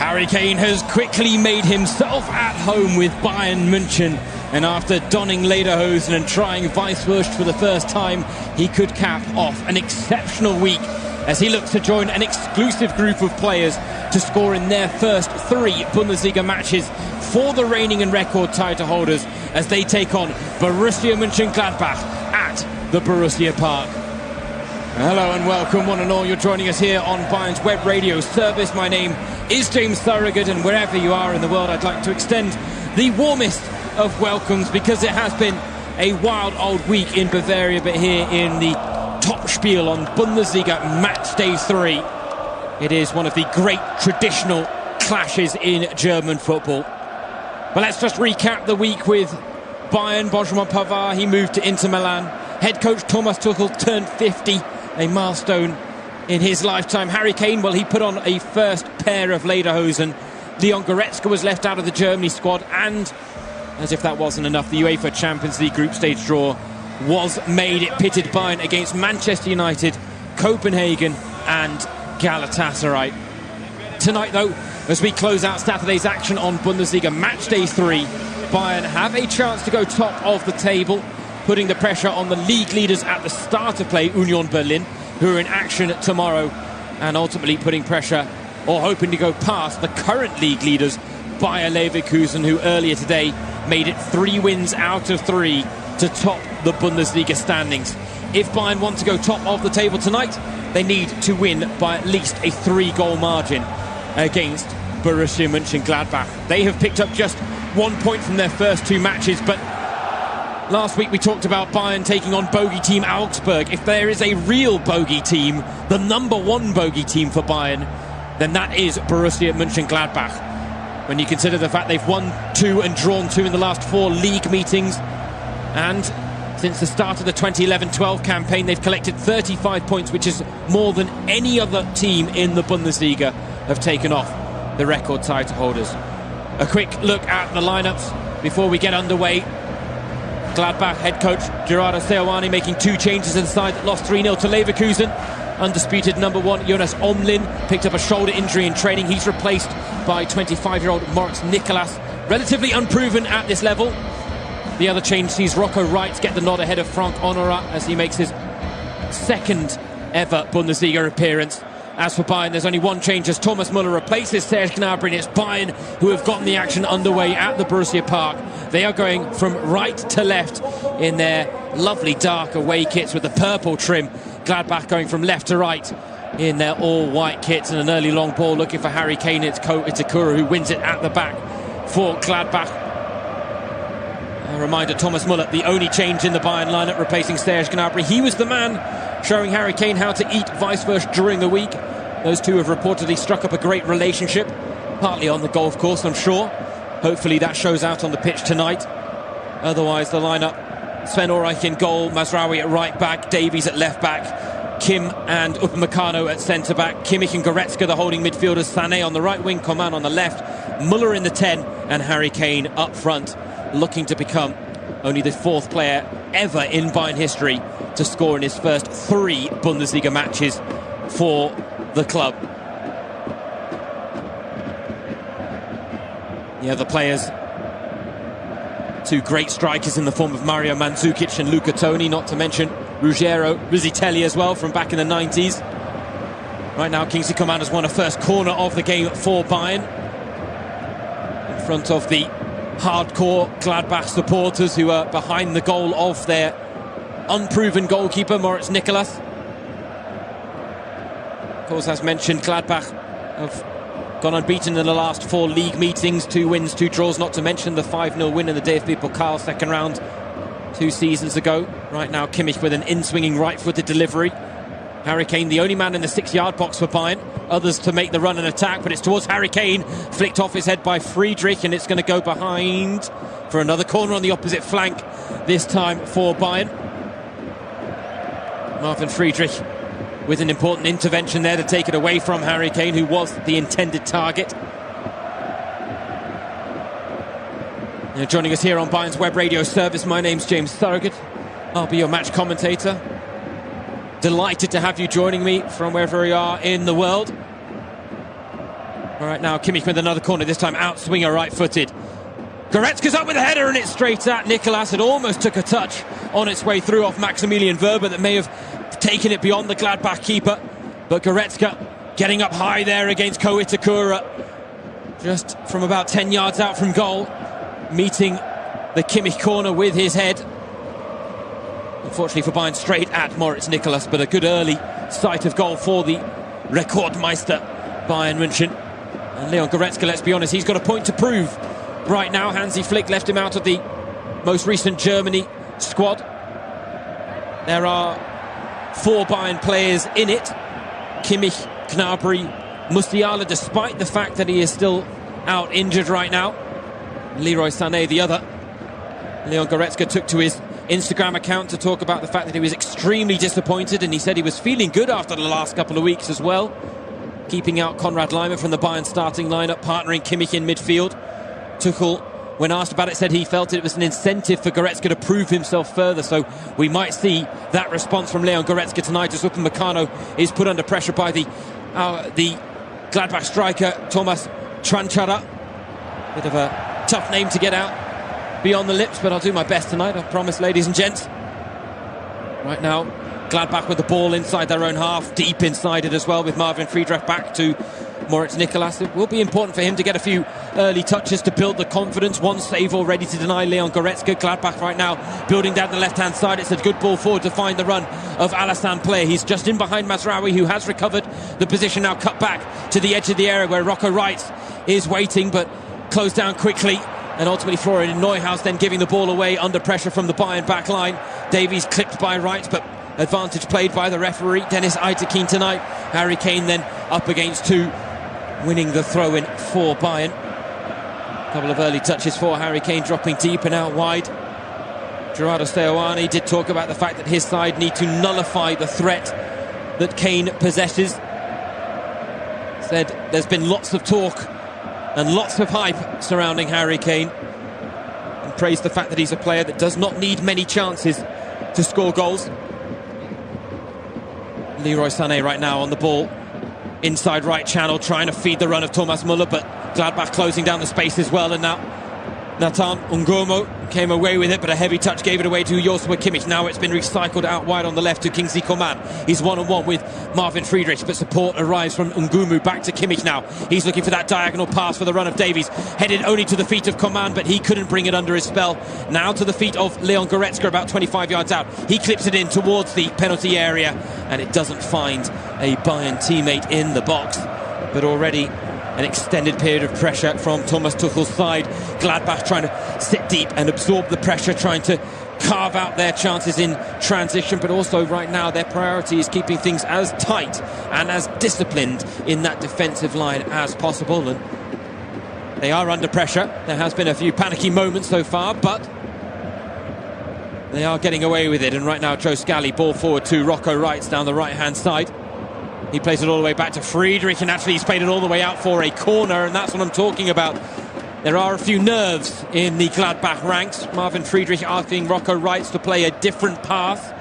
Harry Kane has quickly made himself at home with Bayern München, and after donning lederhosen and trying Weisswurst for the first time, he could cap off an exceptional week as he looks to join an exclusive group of players to score in their first 3 Bundesliga matches for the reigning and record title holders as they take on Borussia Mönchengladbach at the Borussia Park. Hello and welcome one and all. You're joining us here on Bayern's Webradio service. My name is James Thorogood, and wherever you are in the world, I'd like to extend the warmest of welcomes because it has been a wild old week in Bavaria, but here in the top spiel on Bundesliga match day 3. It is one of the great traditional clashes in German football. But let's just recap the week with Bayern. Benjamin Pavard, he moved to Inter Milan. Head coach Thomas Tuchel turned 50, a milestone in his lifetime. Harry Kane, well, he put on a first pair of lederhosen. Leon Goretzka was left out of the Germany squad, and as if that wasn't enough, the UEFA Champions League group stage draw was made. It pitted Bayern against Manchester United, Copenhagen and Galatasaray. Tonight, though, as we close out Saturday's action on Bundesliga match day 3, Bayern have a chance to go top of the table, putting the pressure on the league leaders at the start of play, Union Berlin, who are in action tomorrow, and ultimately putting pressure or hoping to go past the current league leaders, Bayer Leverkusen, who earlier today made it 3 wins out of 3 to top the Bundesliga standings. If Bayern want to go top of the table tonight, they need to win by at least a 3-goal margin against Borussia Mönchengladbach. They have picked up just 1 point from their first 2 matches, but last week we talked about Bayern taking on bogey team Augsburg. If there is a real bogey team, the number 1 bogey team for Bayern, then that is Borussia Mönchengladbach. When you consider the fact they've won 2 and drawn 2 in the last 4 league meetings, and since the start of the 2011-12 campaign they've collected 35 points, which is more than any other team in the Bundesliga have taken off the record title holders. A quick look at the lineups before we get underway. Gladbach head coach Gerardo Seoane making 2 changes inside that lost 3-0 to Leverkusen. Undisputed number 1 Jonas Omlin picked up a shoulder injury in training. He's replaced by 25-year-old Moritz Nicolas, relatively unproven at this level. The other change sees Rocco Wright get the nod ahead of Frank Honorat as he makes his 2nd ever Bundesliga appearance. As for Bayern, there's only 1 change as Thomas Müller replaces Serge Gnabry, and it's Bayern who have gotten the action underway at the Borussia Park. They are going from right to left in their lovely dark away kits with the purple trim. Gladbach going from left to right in their all-white kits, and an early long ball looking for Harry Kane. It's Itakura who wins it at the back for Gladbach. A reminder, Thomas Müller, the only change in the Bayern lineup, replacing Serge Gnabry. He was the man showing Harry Kane how to eat Weisswurst during the week. Those two have reportedly struck up a great relationship, partly on the golf course, I'm sure. Hopefully that shows out on the pitch tonight. Otherwise, the lineup: Sven Ulreich in goal, Mazraoui at right back, Davies at left back, Kim and Upamecano at centre back, Kimmich and Goretzka the holding midfielders, Sané on the right wing, Coman on the left, Müller in the 10, and Harry Kane up front, looking to become only the 4th player ever in Bayern history to score in his first 3 Bundesliga matches for the club. The other players, 2 great strikers in the form of Mario Mandzukic and Luca Toni, not to mention Ruggero Rizzitelli as well from back in the 90s. Right now Kingsley Coman has won a first corner of the game for Bayern in front of the hardcore Gladbach supporters who are behind the goal of their unproven goalkeeper Moritz Nicolas. Of course, as mentioned, Gladbach have gone unbeaten in the last 4 league meetings, 2 wins, 2 draws, not to mention the 5-0 win in the DFB Pokal second round 2 seasons ago. Right now Kimmich with an in-swinging right-footed delivery. Harry Kane the only man in the 6-yard box for Bayern. Others to make the run and attack, but it's towards Harry Kane, flicked off his head by Friedrich, and it's going to go behind for another corner on the opposite flank, this time for Bayern. Marvin Friedrich with an important intervention there to take it away from Harry Kane, who was the intended target. Now, joining us here on Bayern's web radio service, my name's James Thorogood. I'll be your match commentator. Delighted to have you joining me from wherever you are in the world. All right, now Kimmich with another corner, this time out swinger, right-footed. Goretzka's up with a header and it's straight at Nicolas. It almost took a touch on its way through off Maximilian Werber that may have taken it beyond the Gladbach keeper. But Goretzka getting up high there against Ko Itakura, just from about 10 yards out from goal, meeting the Kimmich corner with his head. Unfortunately for Bayern, straight at Moritz Nicolas, but a good early sight of goal for the Rekordmeister Bayern München. And Leon Goretzka, let's be honest, he's got a point to prove right now. Hansi Flick left him out of the most recent Germany squad. There are 4 Bayern players in it: Kimmich, Gnabry, Musiala, despite the fact that he is still out injured right now. Leroy Sané the other. Leon Goretzka took to his Instagram account to talk about the fact that he was extremely disappointed, and he said he was feeling good after the last couple of weeks as well, keeping out Konrad Laimer from the Bayern starting lineup, partnering Kimmich in midfield. Tuchel, when asked about it, said he felt it was an incentive for Goretzka to prove himself further, so we might see that response from Leon Goretzka tonight as Upamecano is put under pressure by the Gladbach striker Thomas Tranchara. Bit of a tough name to get out beyond the lips, but I'll do my best tonight, I promise, ladies and gents. Right now, Gladbach with the ball inside their own half, deep inside it as well, with Marvin Friedrich back to Moritz Nicolas. It will be important for him to get a few early touches to build the confidence. One save already to deny Leon Goretzka. Gladbach right now building down the left-hand side. It's a good ball forward to find the run of Alassane Play. He's just in behind Mazraoui, who has recovered the position, now cut back to the edge of the area where Rocco Reitz is waiting, but closed down quickly. And ultimately Florian Neuhaus then giving the ball away under pressure from the Bayern back line. Davies clipped by Reitz, but advantage played by the referee, Dennis Aitekin tonight. Harry Kane then up against 2, winning the throw-in for Bayern. A couple of early touches for Harry Kane, dropping deep and out wide. Gerardo Seoane did talk about the fact that his side need to nullify the threat that Kane possesses. Said there's been lots of talk and lots of hype surrounding Harry Kane, and praised the fact that he's a player that does not need many chances to score goals. Leroy Sané right now on the ball, inside right channel, trying to feed the run of Thomas Müller, but Gladbach closing down the space as well. And now Nathan Ungomo came away with it, but a heavy touch gave it away to Joshua Kimmich. Now it's been recycled out wide on the left to Kingsley Coman. He's one-on-one with Marvin Friedrich, but support arrives from Ngumu back to Kimmich now. He's looking for that diagonal pass for the run of Davies, headed only to the feet of Coman, but he couldn't bring it under his spell. Now to the feet of Leon Goretzka, about 25 yards out. He clips it in towards the penalty area, and it doesn't find a Bayern teammate in the box. But already an extended period of pressure from Thomas Tuchel's side. Gladbach trying to sit deep and absorb the pressure, trying to carve out their chances in transition, but also right now their priority is keeping things as tight and as disciplined in that defensive line as possible. And they are under pressure. There has been a few panicky moments so far, but they are getting away with it. And right now Joe Scally, ball forward to Rocco Reitz down the right-hand side. He plays it all the way back to Friedrich, and actually he's played it all the way out for a corner, and that's what I'm talking about. There are a few nerves in the Gladbach ranks. Marvin Friedrich asking Rocco Reitz to play a different path,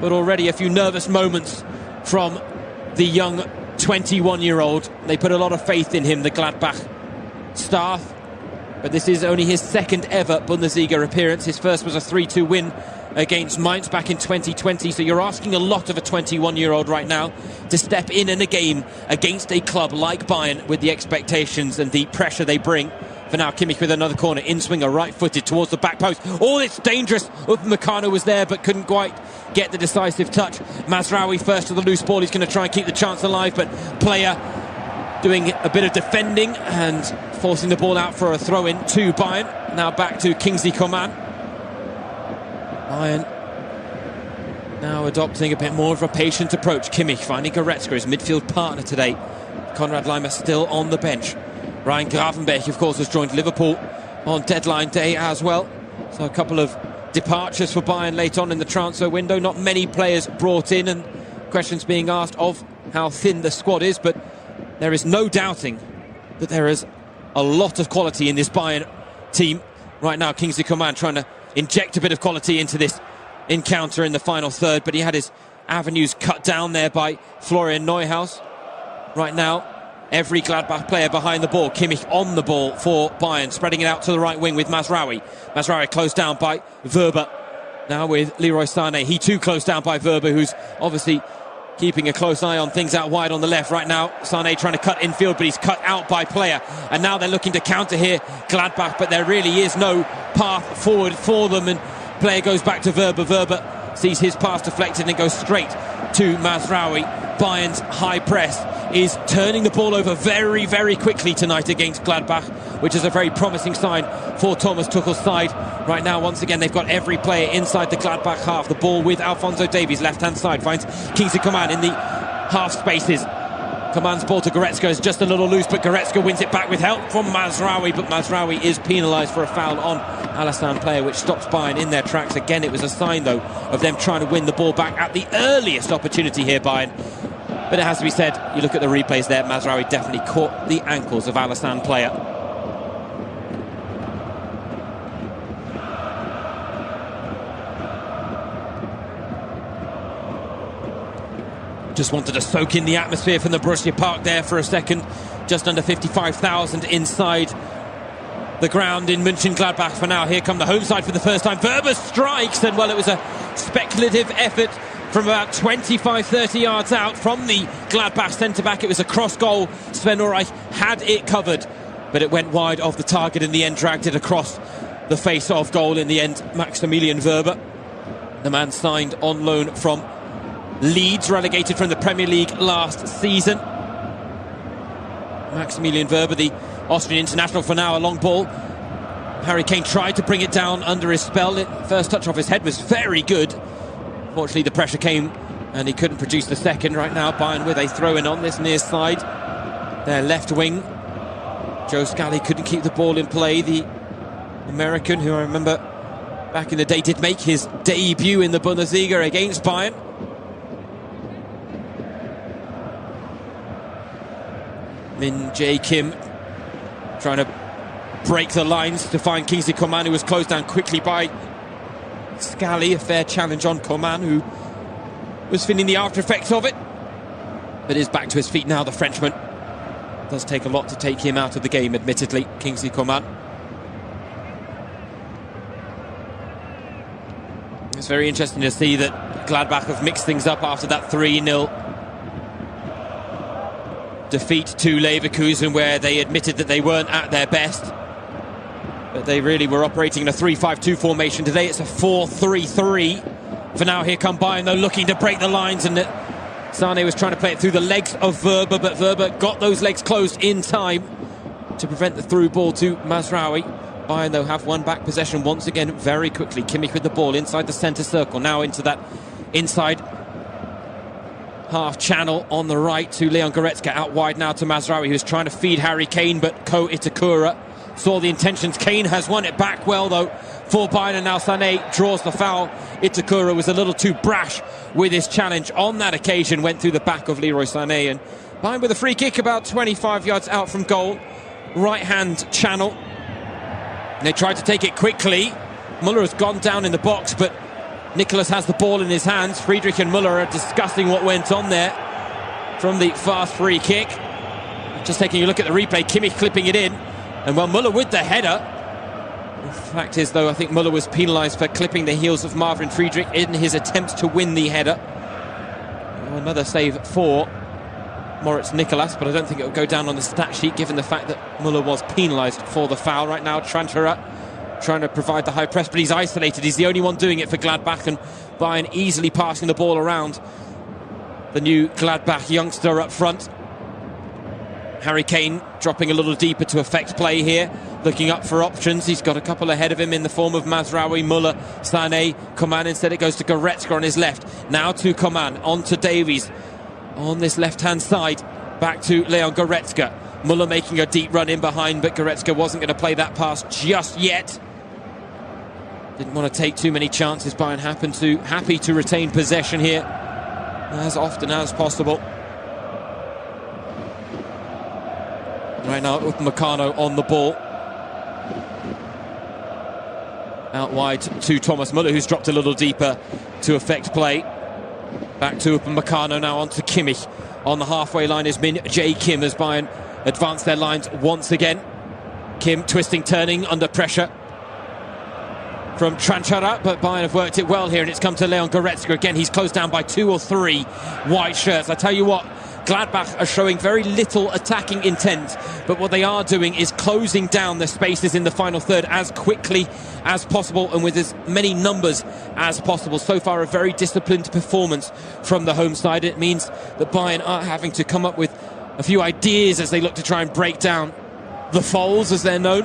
but already a few nervous moments from the young 21-year-old. They put a lot of faith in him, the Gladbach staff, but this is only his second ever Bundesliga appearance. His first was a 3-2 win against Mainz back in 2020, so you're asking a lot of a 21-year-old right now to step in a game against a club like Bayern with the expectations and the pressure they bring. For now, Kimmich with another corner, in-swinger, right-footed towards the back post. Oh, it's dangerous. Upamecano was there but couldn't quite get the decisive touch. Mazraoui first to the loose ball. He's going to try and keep the chance alive, but player doing a bit of defending and forcing the ball out for a throw-in to Bayern. Now back to Kingsley Coman. Bayern now adopting a bit more of a patient approach. Kimmich finding Goretzka, his midfield partner today. Konrad Laimer still on the bench. Ryan Gravenberch, of course, has joined Liverpool on deadline day as well. So a couple of departures for Bayern late on in the transfer window. Not many players brought in, and questions being asked of how thin the squad is, but there is no doubting that there is a lot of quality in this Bayern team. Right now, Kingsley Coman trying to inject a bit of quality into this encounter in the final third, but he had his avenues cut down there by Florian Neuhaus. Right now, every Gladbach player behind the ball. Kimmich on the ball for Bayern, spreading it out to the right wing with Mazraoui. Mazraoui closed down by Wöber. Now with Leroy Sané. He too closed down by Wöber, who's obviously keeping a close eye on things out wide on the left. Right now, Sané trying to cut infield, but he's cut out by player. And now they're looking to counter here, Gladbach, but there really is no path forward for them. And player goes back to Wöber. Wöber sees his pass deflected and goes straight to Mazraoui. Bayern's high press is turning the ball over very, very quickly tonight against Gladbach, which is a very promising sign for Thomas Tuchel's side. Right now, once again, they've got every player inside the Gladbach half. The ball with Alphonso Davies, left-hand side, finds Kingsley Coman in the half spaces. Coman's ball to Goretzka is just a little loose, but Goretzka wins it back with help from Mazraoui, but Mazraoui is penalised for a foul on Alassane Player, which stops Bayern in their tracks. Again, it was a sign, though, of them trying to win the ball back at the earliest opportunity here, Bayern. But it has to be said, you look at the replays there, Mazraoui definitely caught the ankles of Alassane Player. Just wanted to soak in the atmosphere from the Borussia Park there for a second. Just under 55,000 inside the ground in Mönchengladbach for now. Here come the home side for the first time. Wöber strikes, and well, it was a speculative effort from about 25-30 yards out from the Gladbach centre-back. It was a cross goal. Sven Ulreich had it covered, but it went wide of the target in the end, dragged it across the face-off goal in the end. Maximilian Wöber, the man signed on loan from Leeds, relegated from the Premier League last season. Maximilian Wöber, the Austrian international, for now a long ball. Harry Kane tried to bring it down under his spell. First touch off his head was very good. Fortunately, the pressure came and he couldn't produce the second. Right now, Bayern with a throw-in on this near side. Their left wing, Joe Scally, couldn't keep the ball in play. The American, who I remember back in the day did make his debut in the Bundesliga against Bayern. Min Jae Kim trying to break the lines to find Kingsley Coman, who was closed down quickly by Scally. A fair challenge on Coman, who was feeling the after effects of it, but is back to his feet now, the Frenchman. Does take a lot to take him out of the game, admittedly, Kingsley Coman. It's very interesting to see that Gladbach have mixed things up after that 3-0 defeat to Leverkusen, where they admitted that they weren't at their best, but they really were operating in a 3-5-2 formation. Today it's a 4-3-3. For now, here come Bayern, though, looking to break the lines, and Sané was trying to play it through the legs of Wöber, but Wöber got those legs closed in time to prevent the through ball to Mazraoui. Bayern, though, have won back possession once again very quickly. Kimmich with the ball inside the centre circle, now into that inside half channel on the right to Leon Goretzka, out wide now to Mazraoui, who's trying to feed Harry Kane, but Ko Itakura saw the intentions. Kane has won it back well, though, for Bayern, and now Sané draws the foul. Itakura was a little too brash with his challenge on that occasion, went through the back of Leroy Sané, and Bayern with a free kick about 25 yards out from goal, right-hand channel. And they tried to take it quickly. Muller has gone down in the box, but Nicholas has the ball in his hands. Friedrich and Muller are discussing what went on there from the fast free kick. Just taking a look at the replay, Kimmich clipping it in, and well, Muller with the header. The fact is, though, I think Muller was penalised for clipping the heels of Marvin Friedrich in his attempts to win the header. Another save for Moritz Nicolas, but I don't think it will go down on the stat sheet given the fact that Muller was penalised for the foul. Right now, Tranchera trying to provide the high press, but he's isolated. He's the only one doing it for Gladbach, and Bayern easily passing the ball around the new Gladbach youngster up front. Harry Kane dropping a little deeper to affect play here, looking up for options. He's got a couple ahead of him in the form of Mazraoui, Muller, Sané, Coman. Instead it goes to Goretzka on his left. Now to Coman, on to Davies on this left-hand side. Back to Leon Goretzka. Muller making a deep run in behind, but Goretzka wasn't going to play that pass just yet. Didn't want to take too many chances. Bayern happy to retain possession here as often as possible. Right now, Upamecano on the ball. Out wide to Thomas Muller, who's dropped a little deeper to affect play. Back to Upamecano, now on to Kimmich. On the halfway line is Min Jae Kim as Bayern advance their lines once again. Kim twisting, turning under pressure from Tranchara, but Bayern have worked it well here, and it's come to Leon Goretzka again. He's closed down by 2 or 3 white shirts. I tell you what, Gladbach are showing very little attacking intent, but what they are doing is closing down the spaces in the final third as quickly as possible and with as many numbers as possible. So far, a very disciplined performance from the home side. It means that Bayern are having to come up with a few ideas as they look to try and break down the Foals, as they're known.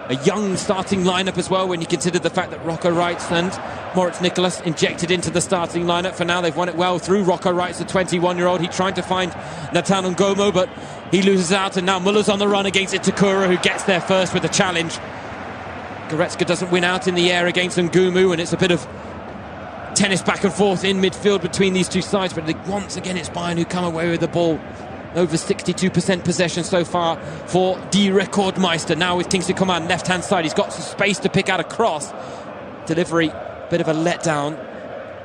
A young starting lineup as well, when you consider the fact that Rocco Reitz and Moritz Nicolas injected into the starting lineup. For now, they've won it well through Rocco Reitz, the 21-year-old. He tried to find Nathan Ngomo, but he loses out, and now Muller's on the run against Itakura, who gets there first with a challenge. Goretzka doesn't win out in the air against Ngumu, and it's a bit of tennis back and forth in midfield between these two sides, but once again it's Bayern who come away with the ball. Over 62% possession so far for Die Rekordmeister. Now with Kingsley Coman left-hand side. He's got some space to pick out a cross. Delivery, bit of a letdown.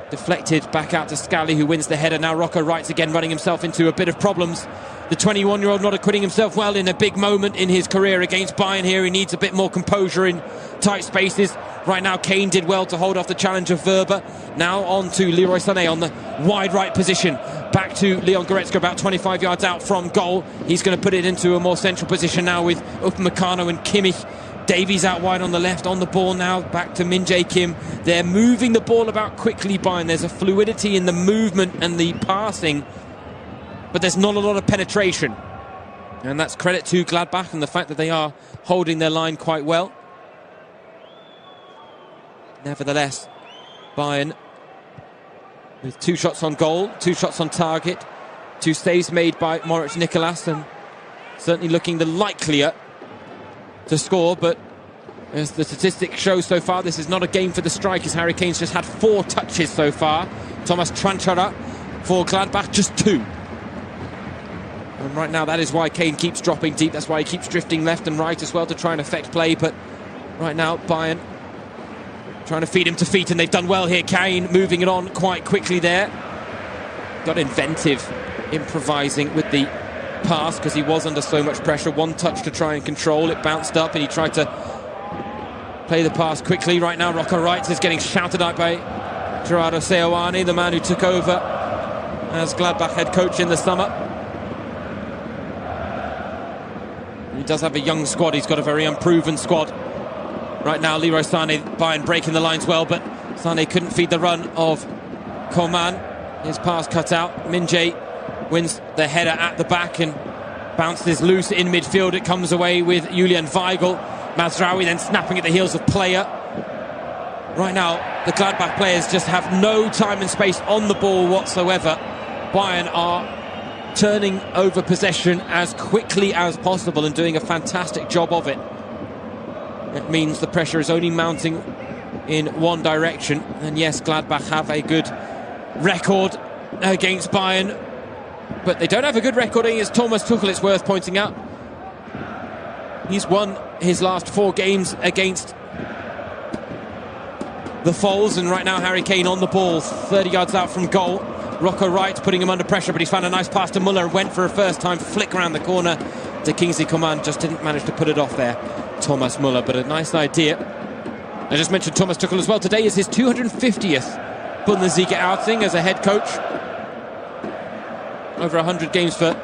Deflected back out to Scally, who wins the header. Now Rocco Reitz again running himself into a bit of problems. The 21-year-old not acquitting himself well in a big moment in his career against Bayern here. He needs a bit more composure in tight spaces. Right now, Kane did well to hold off the challenge of Werber. Now on to Leroy Sané on the wide right position. Back to Leon Goretzka, about 25 yards out from goal. He's going to put it into a more central position now with Upamecano and Kimmich. Davies out wide on the left, on the ball now. Back to Min Jae Kim. They're moving the ball about quickly, Bayern. There's a fluidity in the movement and the passing, but there's not a lot of penetration. And that's credit to Gladbach and the fact that they are holding their line quite well. Nevertheless, Bayern with 2 shots on goal, 2 shots on target, 2 saves made by Moritz Nicolas, and certainly looking the likelier to score. But as the statistics show so far, this is not a game for the strikers. Harry Kane's just had 4 touches so far. Thomas Tranchara for Gladbach, just 2. And right now, that is why Kane keeps dropping deep. That's why he keeps drifting left and right as well to try and affect play. But right now, Bayern trying to feed him to feet, and they've done well here. Kane moving it on quite quickly there. Got inventive, improvising with the pass because he was under so much pressure. 1 touch to try and control. It bounced up, and he tried to play the pass quickly. Right now, Rocco Reitz is getting shouted at by Gerardo Seoane, the man who took over as Gladbach head coach in the summer. He does have a young squad. He's got a very unproven squad. Right now, Leroy Sané, Bayern breaking the lines well, but Sané couldn't feed the run of Coman. His pass cut out. Min Jae wins the header at the back and bounces loose in midfield. It comes away with Julian Weigl. Mazraoui then snapping at the heels of Player. Right now, the Gladbach players just have no time and space on the ball whatsoever. Bayern are turning over possession as quickly as possible and doing a fantastic job of it. It means the pressure is only mounting in one direction. And yes, Gladbach have a good record against Bayern, but they don't have a good record against Thomas Tuchel, it's worth pointing out. He's won his last 4 games against the Foals, and right now Harry Kane on the ball, 30 yards out from goal. Rocco Reitz putting him under pressure, but he's found a nice pass to Muller, went for a first-time flick around the corner to Kingsley Coman, just didn't manage to put it off there. Thomas Muller, but a nice idea. I just mentioned Thomas Tuchel as well. Today is his 250th Bundesliga outing as a head coach. Over 100 games for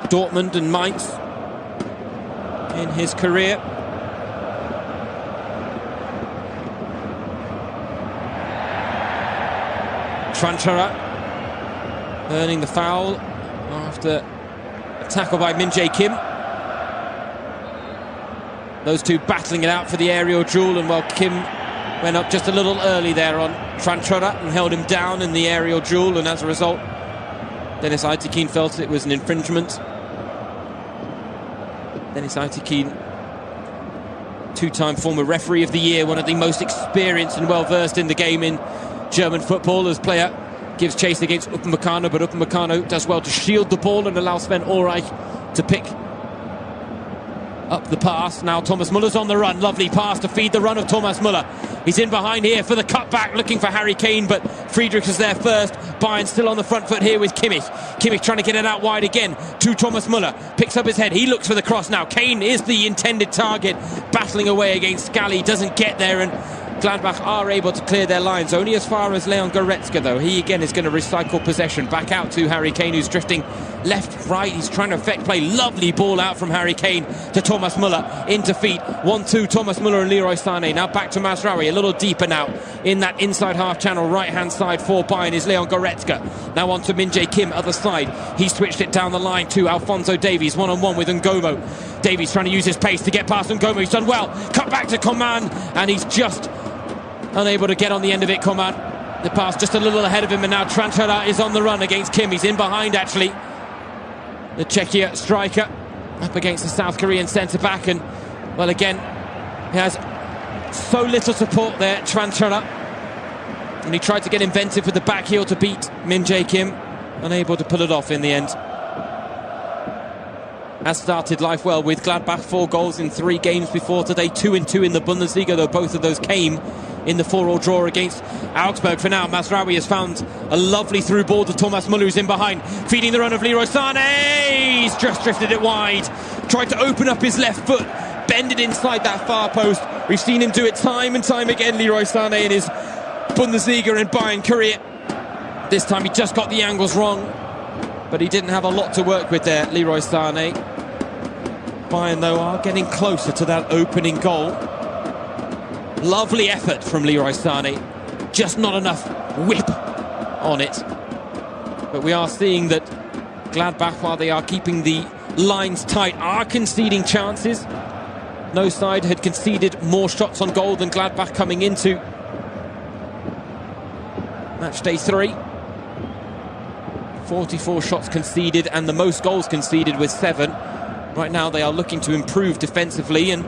Dortmund and Mainz in his career. Tranchara earning the foul after a tackle by Min Jae Kim. Those two battling it out for the aerial duel, and well, Kim went up just a little early there on Tranchara and held him down in the aerial duel, and as a result, Dennis Aytekin felt it was an infringement. Dennis Aytekin, 2-time former referee of the year, one of the most experienced and well-versed in the game in German football. As player gives chase against Upamecano, but Upamecano does well to shield the ball and allow Sven Ulreich to pick Up the pass, now Thomas Muller's on the run. Lovely pass to feed the run of Thomas Muller. He's in behind here for the cutback, looking for Harry Kane, but Friedrich is there first. Bayern still on the front foot here with Kimmich. Kimmich trying to get it out wide again to Thomas Muller. Picks up his head, he looks for the cross now. Kane is the intended target, battling away against Scally, doesn't get there, and Gladbach are able to clear their lines, only as far as Leon Goretzka though. He again is going to recycle possession back out to Harry Kane, who's drifting left, right. He's trying to affect play. Lovely ball out from Harry Kane to Thomas Muller into feet. 1-2, Thomas Muller and Leroy Sané. Now back to Mazraoui, a little deeper now in that inside half channel, right hand side for Bayern is Leon Goretzka. Now on to Min-Jae Kim, other side. He switched it down the line to Alphonso Davies, one-on-one with Ngomo. Davies trying to use his pace to get past Ngomo. He's done well. Cut back to Coman, and he's just unable to get on the end of it. Coman, the pass just a little ahead of him, and now Tranchara is on the run against Kim. He's in behind actually. The Czechia striker up against the South Korean centre-back, and well, again, he has so little support there, Tranchara, and he tried to get inventive with the back heel to beat Min-Jae Kim, unable to pull it off in the end. Has started life well with Gladbach, 4 goals in 3 games before today, 2-2 in the Bundesliga, though both of those came in the 4-4 draw against Augsburg. For now, Mazraoui has found a lovely through ball to Thomas Muller, who's in behind, feeding the run of Leroy Sané. He's just drifted it wide, tried to open up his left foot, bend it inside that far post. We've seen him do it time and time again, Leroy Sané, in his Bundesliga and Bayern career. This time he just got the angles wrong, but he didn't have a lot to work with there, Leroy Sané. Bayern, though, are getting closer to that opening goal. Lovely effort from Leroy Sané, just not enough whip on it. But we are seeing that Gladbach, while they are keeping the lines tight, are conceding chances. No side had conceded more shots on goal than Gladbach coming into match day 3. 44 shots conceded and the most goals conceded with 7. Right now they are looking to improve defensively, and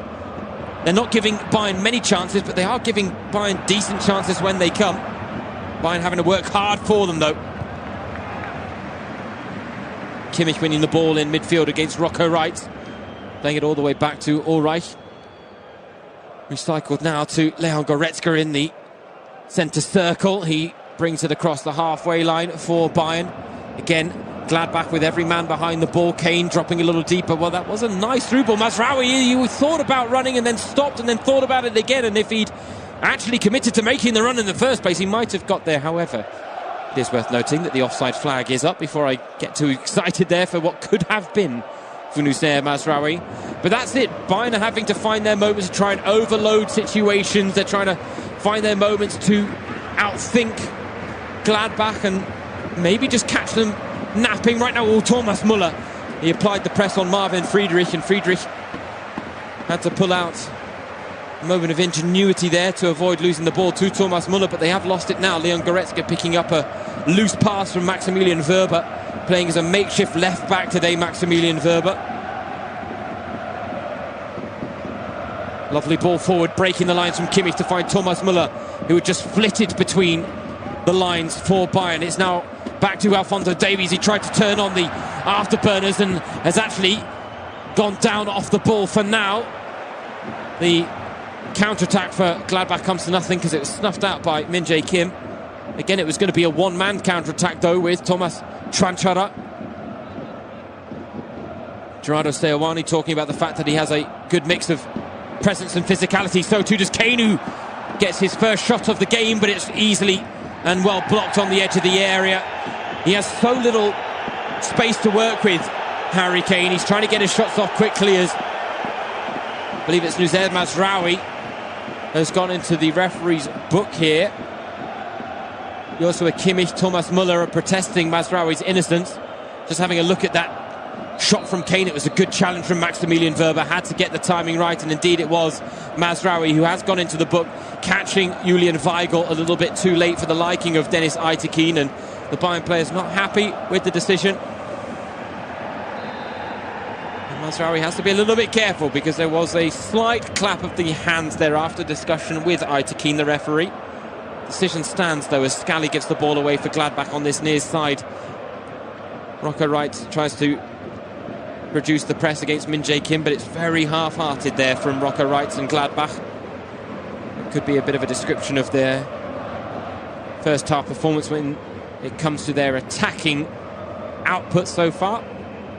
they're not giving Bayern many chances, but they are giving Bayern decent chances when they come. Bayern having to work hard for them, though. Kimmich winning the ball in midfield against Rocco Wright. Playing it all the way back to Ulreich. Recycled now to Leon Goretzka in the centre circle. He brings it across the halfway line for Bayern. Again, Gladbach with every man behind the ball. Kane dropping a little deeper. Well, that was a nice through ball. Mazraoui, you thought about running and then stopped and then thought about it again. And if he'd actually committed to making the run in the first place, he might have got there. However, it is worth noting that the offside flag is up before I get too excited there for what could have been for Noussair Mazraoui. But that's it. Bayern are having to find their moments to try and overload situations. They're trying to find their moments to outthink Gladbach and maybe just catch them napping. Right now, Thomas Muller, he applied the press on Marvin Friedrich, and Friedrich had to pull out a moment of ingenuity there to avoid losing the ball to Thomas Muller, but they have lost it now. Leon Goretzka picking up a loose pass from Maximilian Wöber, playing as a makeshift left back today, Maximilian Wöber. Lovely ball forward, breaking the lines from Kimmich to find Thomas Muller, who had just flitted between the lines for Bayern. It's now back to Alphonso Davies. He tried to turn on the afterburners and has actually gone down off the ball for now. The counter-attack for Gladbach comes to nothing because it was snuffed out by Min-Jae Kim. Again, it was going to be a one-man counter-attack, though, with Thomas Tranchara. Gerardo Seoane talking about the fact that he has a good mix of presence and physicality. So too does Kane, who gets his first shot of the game, but it's easily and well blocked on the edge of the area. He has so little space to work with, Harry Kane. He's trying to get his shots off quickly, as I believe it's Noussair Mazraoui has gone into the referee's book here. Joshua Kimmich, Thomas Muller are protesting Mazraoui's innocence. Just having a look at that shot from Kane, it was a good challenge from Maximilian Wöber. Had to get the timing right, and indeed it was Mazraoui who has gone into the book, catching Julian Weigl a little bit too late for the liking of Dennis Aytekin, and the Bayern players not happy with the decision. And Mazraoui has to be a little bit careful, because there was a slight clap of the hands there after discussion with Aytekin, the referee. Decision stands, though, as Scally gives the ball away for Gladbach on this near side. Rocco Wright tries to reduce the press against Min Jae Kim, but it's very half-hearted there from Rocco Reitz and Gladbach. It could be a bit of a description of their first half performance when it comes to their attacking output so far,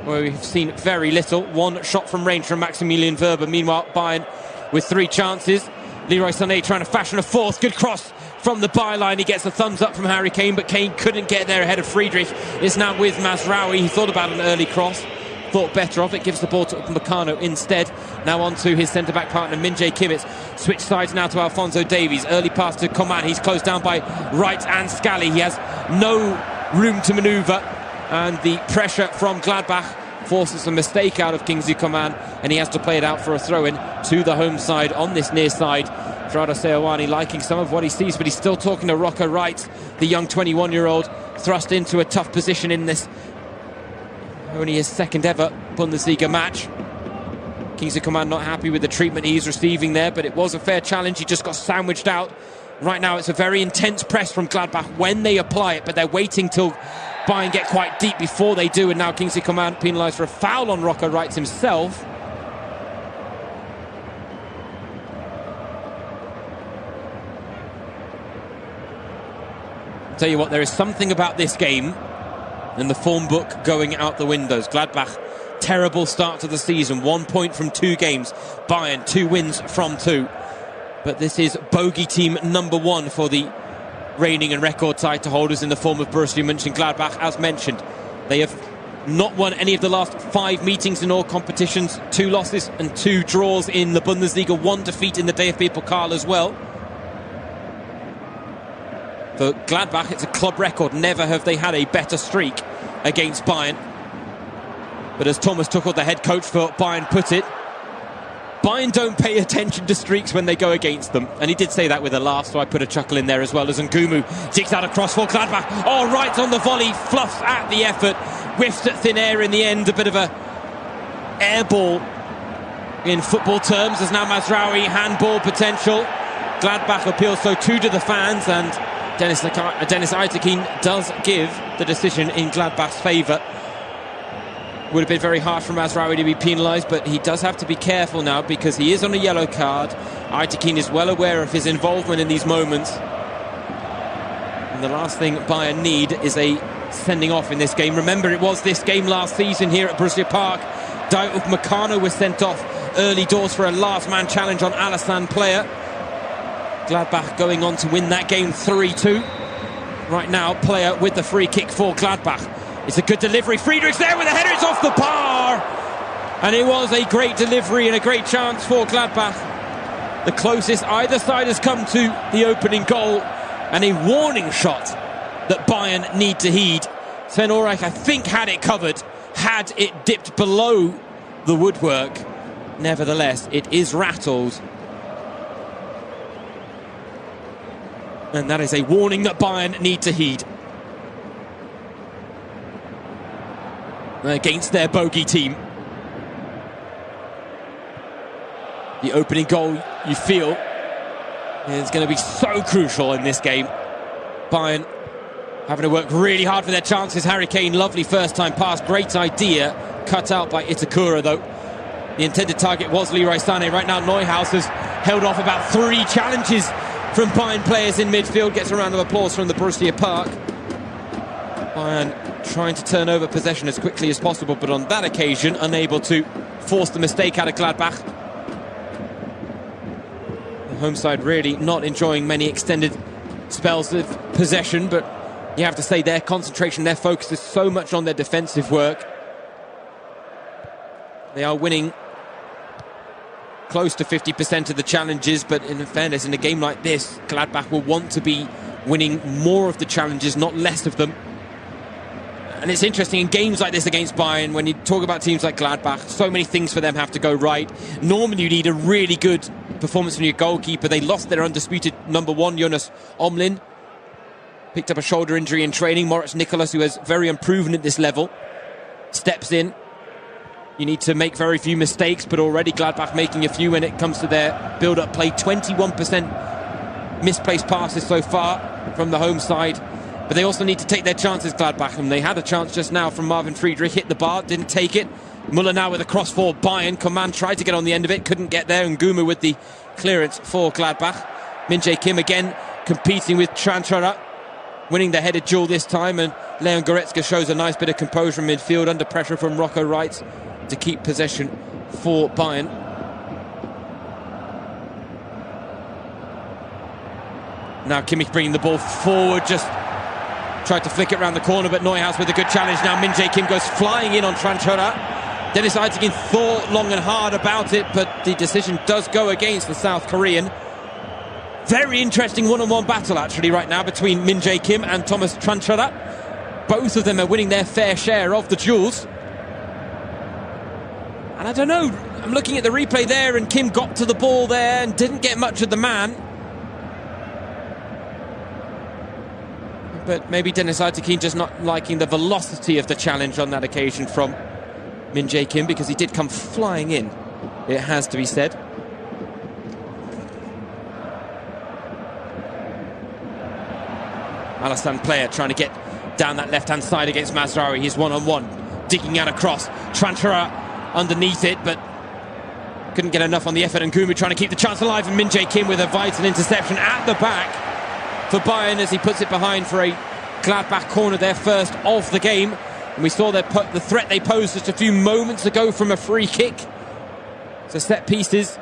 where we've seen very little. One shot from range from Maximilian Werber. Meanwhile, Bayern with 3 chances. Leroy Sané trying to fashion a fourth. Good cross from the byline. He gets a thumbs up from Harry Kane, but Kane couldn't get there ahead of Friedrich. It's now with Mazraoui. He thought about an early cross, thought better of it, gives the ball to Upamecano instead. Now on to his centre-back partner, Min Jae Kim. It's switch sides now to Alphonso Davies. Early pass to Coman. He's closed down by Wright and Scally. He has no room to manoeuvre, and the pressure from Gladbach forces a mistake out of Kingsley Coman, and he has to play it out for a throw-in to the home side on this near side. Frado Seoane liking some of what he sees, but he's still talking to Rocco Reitz, the young 21-year-old, thrust into a tough position in this only his second ever Bundesliga match. Kingsley Coman not happy with the treatment he's receiving there, but it was a fair challenge. He just got sandwiched out. Right now it's a very intense press from Gladbach when they apply it, but they're waiting till Bayern get quite deep before they do, and now Kingsley Coman penalised for a foul on Rocco Reitz himself. I'll tell you what, there is something about this game and the form book going out the windows. Gladbach, terrible start to the season, 1 point from 2 games. Bayern, 2 wins from 2. But this is bogey team number 1 for the reigning and record title holders in the form of Borussia Mönchengladbach. As mentioned, they have not won any of the last 5 meetings in all competitions. 2 losses and 2 draws in the Bundesliga. 1 defeat in the DFB Pokal as well. For Gladbach, it's a club record. Never have they had a better streak against Bayern. But as Thomas Tuchel, the head coach for Bayern, put it, Bayern don't pay attention to streaks when they go against them. And he did say that with a laugh, so I put a chuckle in there as well, as Ngumu jigs out across for Gladbach. Oh, right on the volley, fluffs at the effort, whiffs at thin air in the end. A bit of a air ball in football terms. There's now Mazraoui, handball potential. Gladbach appeals so too to the fans, and Dennis Aytekin does give the decision in Gladbach's favour. Would have been very hard for Mazraoui to be penalised, but he does have to be careful now because he is on a yellow card. Aytekin is well aware of his involvement in these moments. And the last thing Bayern need is a sending off in this game. Remember, it was this game last season here at Borussia Park. Dayot Upamecano was sent off early doors for a last-man challenge on Alassane Player. Gladbach going on to win that game 3-2. Right now, Player with the free kick for Gladbach. It's a good delivery. Friedrich's there with a header. It's off the bar. And it was a great delivery and a great chance for Gladbach. The closest either side has come to the opening goal. And a warning shot that Bayern need to heed. Sven Ulreich, I think, had it covered. Had it dipped below the woodwork. Nevertheless, it is rattled. And that is a warning that Bayern need to heed against their bogey team. The opening goal, you feel, is going to be so crucial in this game. Bayern having to work really hard for their chances. Harry Kane, lovely first time pass, great idea, cut out by Itakura though. The intended target was Leroy Sané. Right now Neuhaus has held off about 3 challenges from Bayern players in midfield. Gets a round of applause from the Borussia Park. Bayern trying to turn over possession as quickly as possible, but on that occasion unable to force the mistake out of Gladbach. The home side really not enjoying many extended spells of possession, but you have to say their concentration, their focus is so much on their defensive work. They are winning close to 50% of the challenges, but in fairness, in a game like this, Gladbach will want to be winning more of the challenges, not less of them. And it's interesting, in games like this against Bayern, when you talk about teams like Gladbach, so many things for them have to go right. Normally you need a really good performance from your goalkeeper. They lost their undisputed number 1, Jonas Omlin. Picked up a shoulder injury in training. Moritz Nicolas, who is very unproven at this level, steps in. You need to make very few mistakes, but already Gladbach making a few when it comes to their build-up play. 21% misplaced passes so far from the home side. But they also need to take their chances, Gladbach. And they had a chance just now from Marvin Friedrich. Hit the bar, didn't take it. Muller now with a cross for Bayern. Coman tried to get on the end of it, couldn't get there. And Ngumu with the clearance for Gladbach. Min-Jae Kim again competing with Tranchara, winning the headed duel this time. And Leon Goretzka shows a nice bit of composure in midfield under pressure from Rocco Wright to keep possession for Bayern. Now Kimmich bringing the ball forward, just tried to flick it around the corner, but Neuhaus with a good challenge. Now Min-Jae Kim goes flying in on Tranchara. Dennis Eitekin thought long and hard about it, but the decision does go against the South Korean. Very interesting one-on-one battle actually right now between Min-Jae Kim and Thomas Tranchara. Both of them are winning their fair share of the duels. And I don't know, I'm looking at the replay there, and Kim got to the ball there and didn't get much of the man. But maybe Dennis Eitekin just not liking the velocity of the challenge on that occasion from Min-Jae Kim, because he did come flying in, it has to be said. Alassane Player trying to get down that left-hand side against Mazraoui. He's one-on-one, digging out across. Tranchara underneath it, but couldn't get enough on the effort. And Ngumu trying to keep the chance alive, and Min-Jae Kim with a vital interception at the back for Bayern as he puts it behind for a Gladbach corner, their first of the game. And we saw the threat they posed just a few moments ago from a free kick. So set pieces,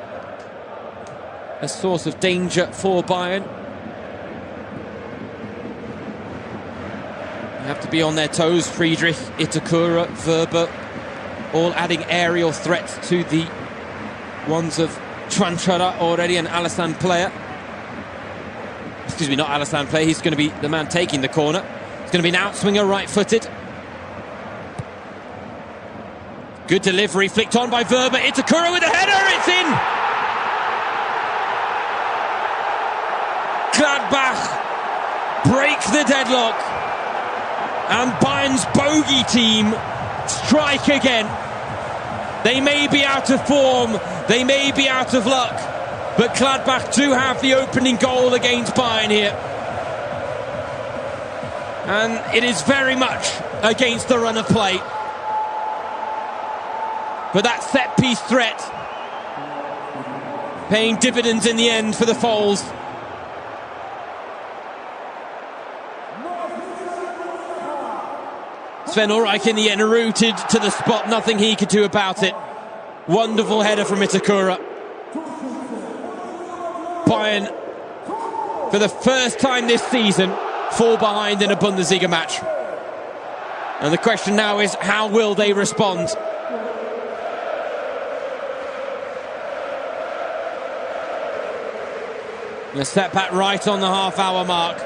a source of danger for Bayern. You have to be on their toes. Friedrich, Itakura, Wöber, all adding aerial threats to the ones of Tranchara already, and Alassane Player. Excuse me, not Alassane Player. He's going to be the man taking the corner. It's going to be an outswinger, right-footed. Good delivery, flicked on by Wöber. Itakura with a header, it's in! Gladbach break the deadlock. And Bayern's bogey team strike again. They may be out of form, they may be out of luck, but Gladbach do have the opening goal against Bayern here. And it is very much against the run of play. But that set-piece threat paying dividends in the end for the Foals. Sven Ulreich in the end rooted to the spot, nothing he could do about it. Wonderful header from Itakura. Bayern, for the first time this season, fall behind in a Bundesliga match. And the question now is, how will they respond? And a step back right on the half-hour mark.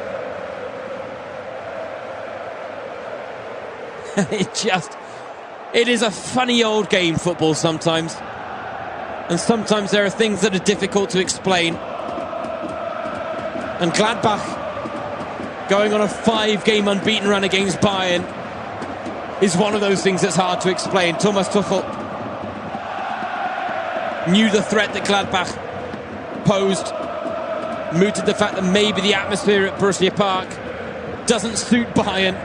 It is a funny old game, football, sometimes. And sometimes there are things that are difficult to explain. And Gladbach going on a 5-game unbeaten run against Bayern is one of those things that's hard to explain. Thomas Tuchel knew the threat that Gladbach posed, mooted the fact that maybe the atmosphere at Borussia Park doesn't suit Bayern.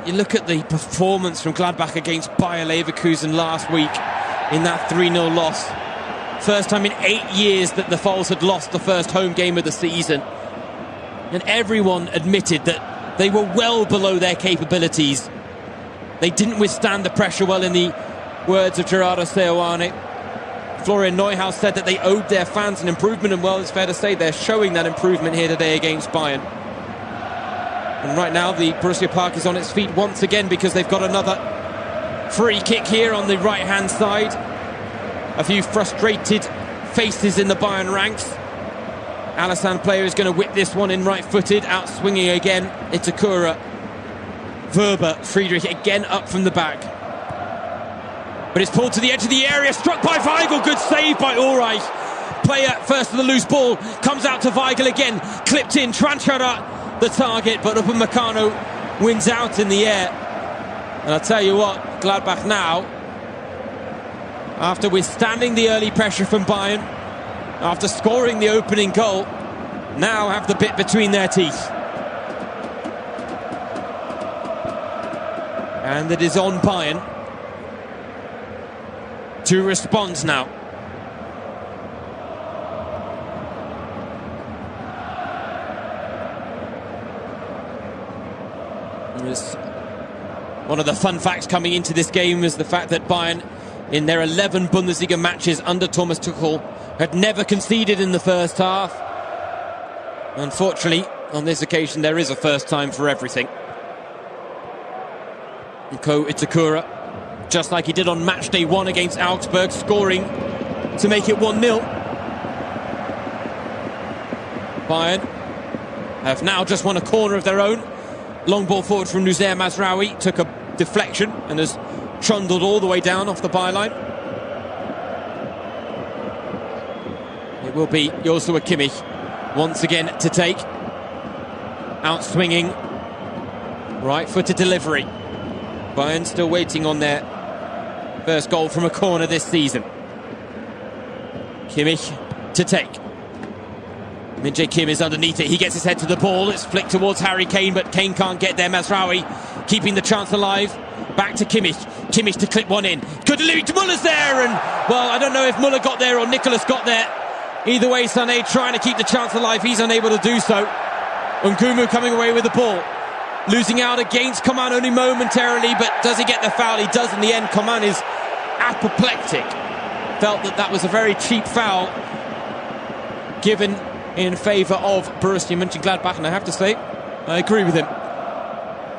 You look at the performance from Gladbach against Bayer Leverkusen last week in that 3-0 loss. First time in 8 years that the Foals had lost the first home game of the season. And everyone admitted that they were well below their capabilities. They didn't withstand the pressure well, in the words of Gerardo Seoane. Florian Neuhaus said that they owed their fans an improvement, and well, it's fair to say they're showing that improvement here today against Bayern. And right now the Borussia Park is on its feet once again, because they've got another free kick here on the right-hand side. A few frustrated faces in the Bayern ranks. Alassane Player is going to whip this one in right-footed, out swinging again. Itakura, Wöber, Friedrich again up from the back. But it's pulled to the edge of the area, struck by Weigl, good save by Ulreich. Player first to the loose ball, comes out to Weigl again, clipped in, Tranchara the target, but Upamecano wins out in the air. And I'll tell you what, Gladbach now, after withstanding the early pressure from Bayern, after scoring the opening goal, now have the bit between their teeth. And it is on Bayern to respond now. One of the fun facts coming into this game is the fact that Bayern, in their 11 Bundesliga matches under Thomas Tuchel, had never conceded in the first half. Unfortunately, on this occasion, there is a first time for everything. Ko Itakura, just like he did on match day 1 against Augsburg, scoring to make it 1-0. Bayern have now just won a corner of their own. Long ball forward from Nusair Mazraoui, took a deflection and has trundled all the way down off the byline. It will be Joshua Kimmich once again to take. Out swinging, right-footed delivery. Bayern still waiting on their first goal from a corner this season. Kimmich to take. Min-Jae Kim is underneath it. He gets his head to the ball. It's flicked towards Harry Kane, but Kane can't get there. Mazraoui keeping the chance alive. Back to Kimmich. Kimmich to clip one in. Good lead. Muller's there, and well, I don't know if Muller got there or Nicholas got there. Either way, Sané trying to keep the chance alive. He's unable to do so. Ngumu coming away with the ball. Losing out against Coman only momentarily, but does he get the foul? He does in the end. Coman is apoplectic. Felt that was a very cheap foul given in favour of Borussia Mönchengladbach, and I have to say, I agree with him.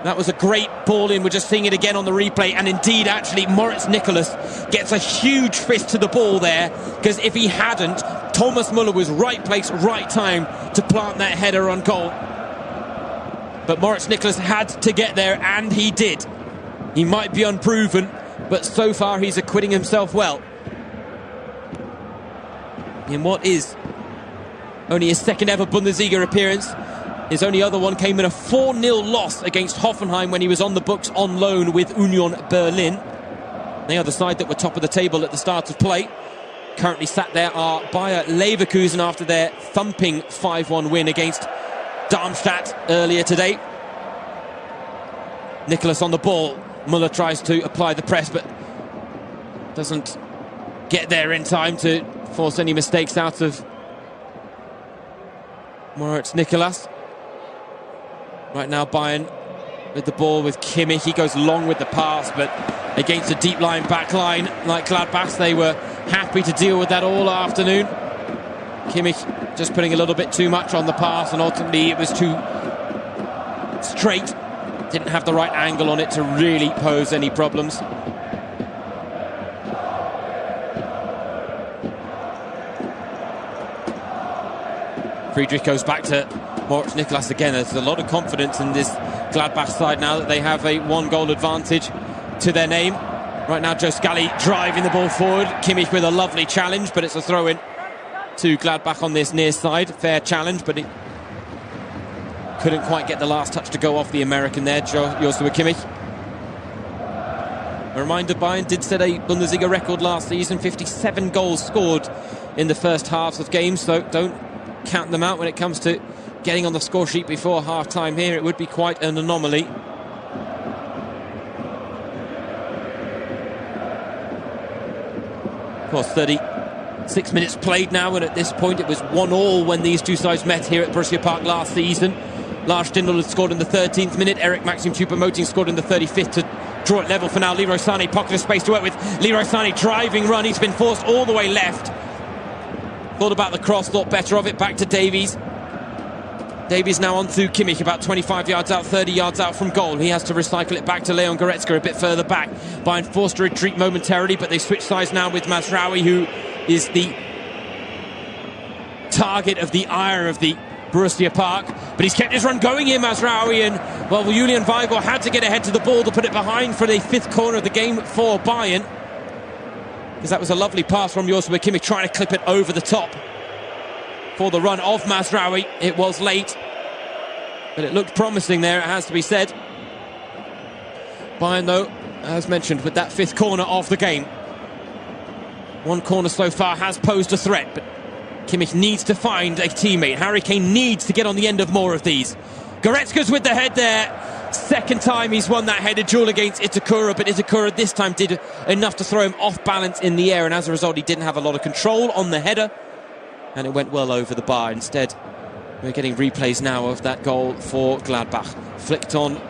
That was a great ball in. We're just seeing it again on the replay, and indeed, actually, Moritz Nicholas gets a huge fist to the ball there, because if he hadn't, Thomas Muller was right place, right time to plant that header on goal. But Moritz Nicholas had to get there, and he did. He might be unproven, but so far he's acquitting himself well. In what is only his second ever Bundesliga appearance. His only other one came in a 4-0 loss against Hoffenheim when he was on the books on loan with Union Berlin. The other side that were top of the table at the start of play. Currently sat there are Bayer Leverkusen after their thumping 5-1 win against Darmstadt earlier today. Nicholas on the ball. Muller tries to apply the press, but doesn't get there in time to force any mistakes out of Moritz Nicholas. Right now Bayern with the ball with Kimmich. He goes long with the pass, but against a deep line back line like Gladbach, they were happy to deal with that all afternoon. Kimmich just putting a little bit too much on the pass, and ultimately it was too straight. Didn't have the right angle on it to really pose any problems. Friedrich goes back to Moritz Nicholas again. There's a lot of confidence in this Gladbach side now that they have a 1-goal advantage to their name. Right now Joe Scally driving the ball forward. Kimmich with a lovely challenge, but it's a throw-in to Gladbach on this near side. Fair challenge, but it couldn't quite get the last touch to go off the American there, Joshua Kimmich. A reminder, Bayern did set a Bundesliga record last season, 57 goals scored in the first halves of games, so don't count them out when it comes to getting on the score sheet before half-time here. It would be quite an anomaly. Of course, 36 minutes played now, and at this point it was 1-1 when these two sides met here at Borussia Park last season. Lars Stindl had scored in the 13th minute. Eric Maxim Choupo-Moting scored in the 35th to draw it level for now. Leroy Sané, pocket of space to work with. Leroy Sané driving run. He's been forced all the way left. Thought about the cross, thought better of it. Back to Davies. Davies now on to Kimmich, about 25 yards out, 30 yards out from goal. He has to recycle it back to Leon Goretzka a bit further back. Bayern forced to retreat momentarily, but they switch sides now with Mazraoui, who is the target of the ire of the Borussia Park. But he's kept his run going here, Mazraoui, and well, Julian Weigl had to get ahead to the ball to put it behind for the 5th corner of the game for Bayern. Because that was a lovely pass from Joshua Kimmich, trying to clip it over the top for the run of Mazraoui. It was late, but it looked promising there, it has to be said. Bayern, though, as mentioned, with that 5th corner of the game. One corner so far has posed a threat, but Kimmich needs to find a teammate. Harry Kane needs to get on the end of more of these. Goretzka's with the head there. Second time he's won that headed duel against Itakura, but Itakura this time did enough to throw him off balance in the air, and as a result he didn't have a lot of control on the header, and it went well over the bar. Instead, we're getting replays now of that goal for Gladbach. Flicked on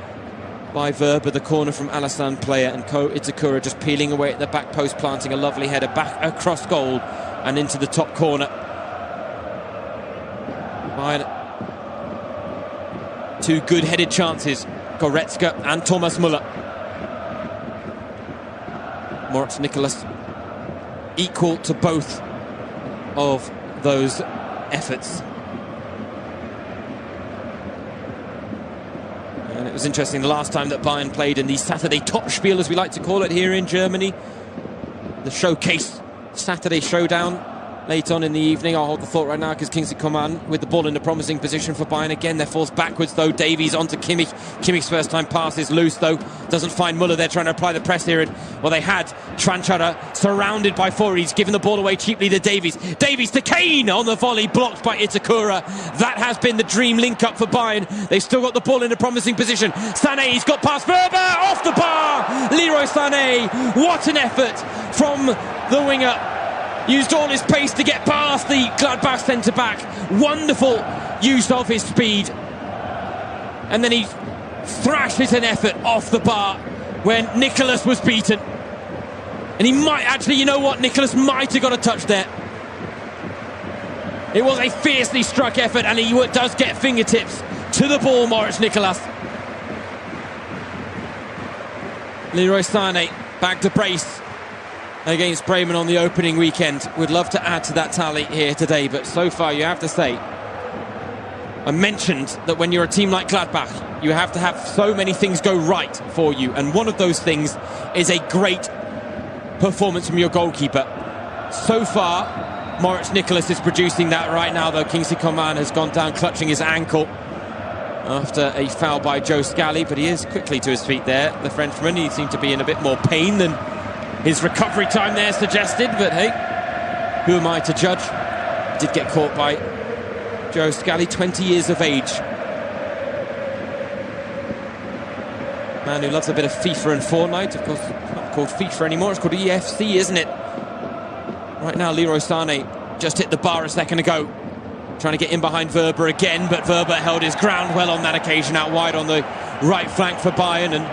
by Verba, the corner from Alassane Player, and Ko Itakura just peeling away at the back post, planting a lovely header back across goal and into the top corner. Bayern, two good headed chances, Goretzka and Thomas Müller. Moritz Nicolas equal to both of those efforts. And it was interesting, the last time that Bayern played in the Saturday Topspiel, as we like to call it here in Germany, the showcase Saturday showdown late on in the evening. I'll hold the thought right now because Kingsley Coman with the ball in a promising position for Bayern again. They're forced backwards though. Davies onto Kimmich. Kimmich's first time pass is loose though. Doesn't find Müller. They're trying to apply the press here. And, well, they had Tranchara surrounded by four. He's given the ball away cheaply to Davies. Davies to Kane on the volley, blocked by Itakura. That has been the dream link-up for Bayern. They've still got the ball in a promising position. Sané, he's got past Verba, off the bar. Leroy Sané, what an effort from the winger. Used all his pace to get past the Gladbach centre-back. Wonderful use of his speed. And then he thrashes an effort off the bar when Nicolas was beaten. And he might actually, you know what, Nicolas might have got a touch there. It was a fiercely struck effort, and he does get fingertips to the ball, Moritz Nicolas. Leroy Sané back to brace against Bremen on the opening weekend. Would love to add to that tally here today, but so far you have to say, I mentioned that when you're a team like Gladbach, you have to have so many things go right for you, and one of those things is a great performance from your goalkeeper. So far, Moritz Nicolas is producing that right now, though. Kingsley Coman has gone down clutching his ankle after a foul by Joe Scally, but he is quickly to his feet there, the Frenchman. He seemed to be in a bit more pain than his recovery time there suggested, but hey, who am I to judge? Did get caught by Joe Scally, 20 years of age. Man who loves a bit of FIFA and Fortnite. Of course, it's not called FIFA anymore, it's called EFC, isn't it? Right now, Leroy Sané just hit the bar a second ago, trying to get in behind Verba again, but Verba held his ground well on that occasion, out wide on the right flank for Bayern, and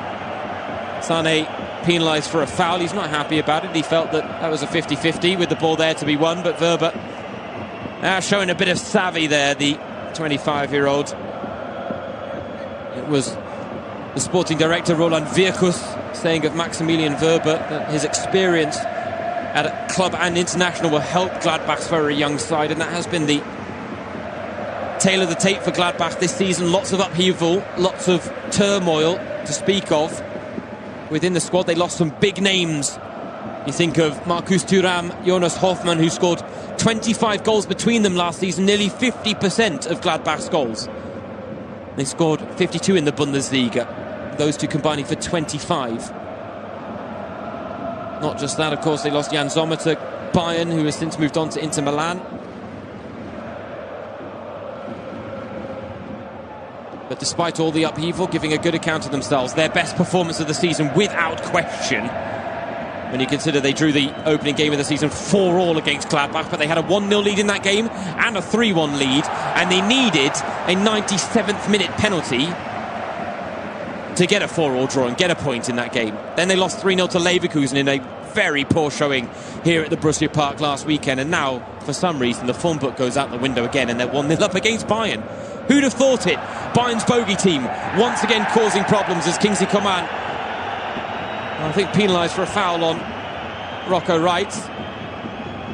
Sané penalised for a foul. He's not happy about it. He felt that was a 50-50 with the ball there to be won, but Verba showing a bit of savvy there, the 25-year-old. It was the sporting director Roland Virkus saying of Maximilian Verba that his experience at a club and international will help Gladbach's very young side, and that has been the tail of the tape for Gladbach this season. Lots of upheaval, lots of turmoil to speak of within the squad. They lost some big names. You think of Marcus Thuram, Jonas Hofmann, who scored 25 goals between them last season, nearly 50% of Gladbach's goals. They scored 52 in the Bundesliga, those two combining for 25. Not just that, of course, they lost Jan Sommer to Bayern, who has since moved on to Inter Milan. But despite all the upheaval, giving a good account of themselves, their best performance of the season without question. When you consider they drew the opening game of the season 4-4 against Gladbach, but they had a 1-0 lead in that game and a 3-1 lead, and they needed a 97th minute penalty to get a 4-4 draw and get a point in that game. Then they lost 3-0 to Leverkusen in a very poor showing here at the Borussia Park last weekend, and now, for some reason, the form book goes out the window again, and they're 1-0 up against Bayern. Who'd have thought it? Bayern's bogey team once again causing problems as Kingsley Coman, I think, penalised for a foul on Rocco Wright.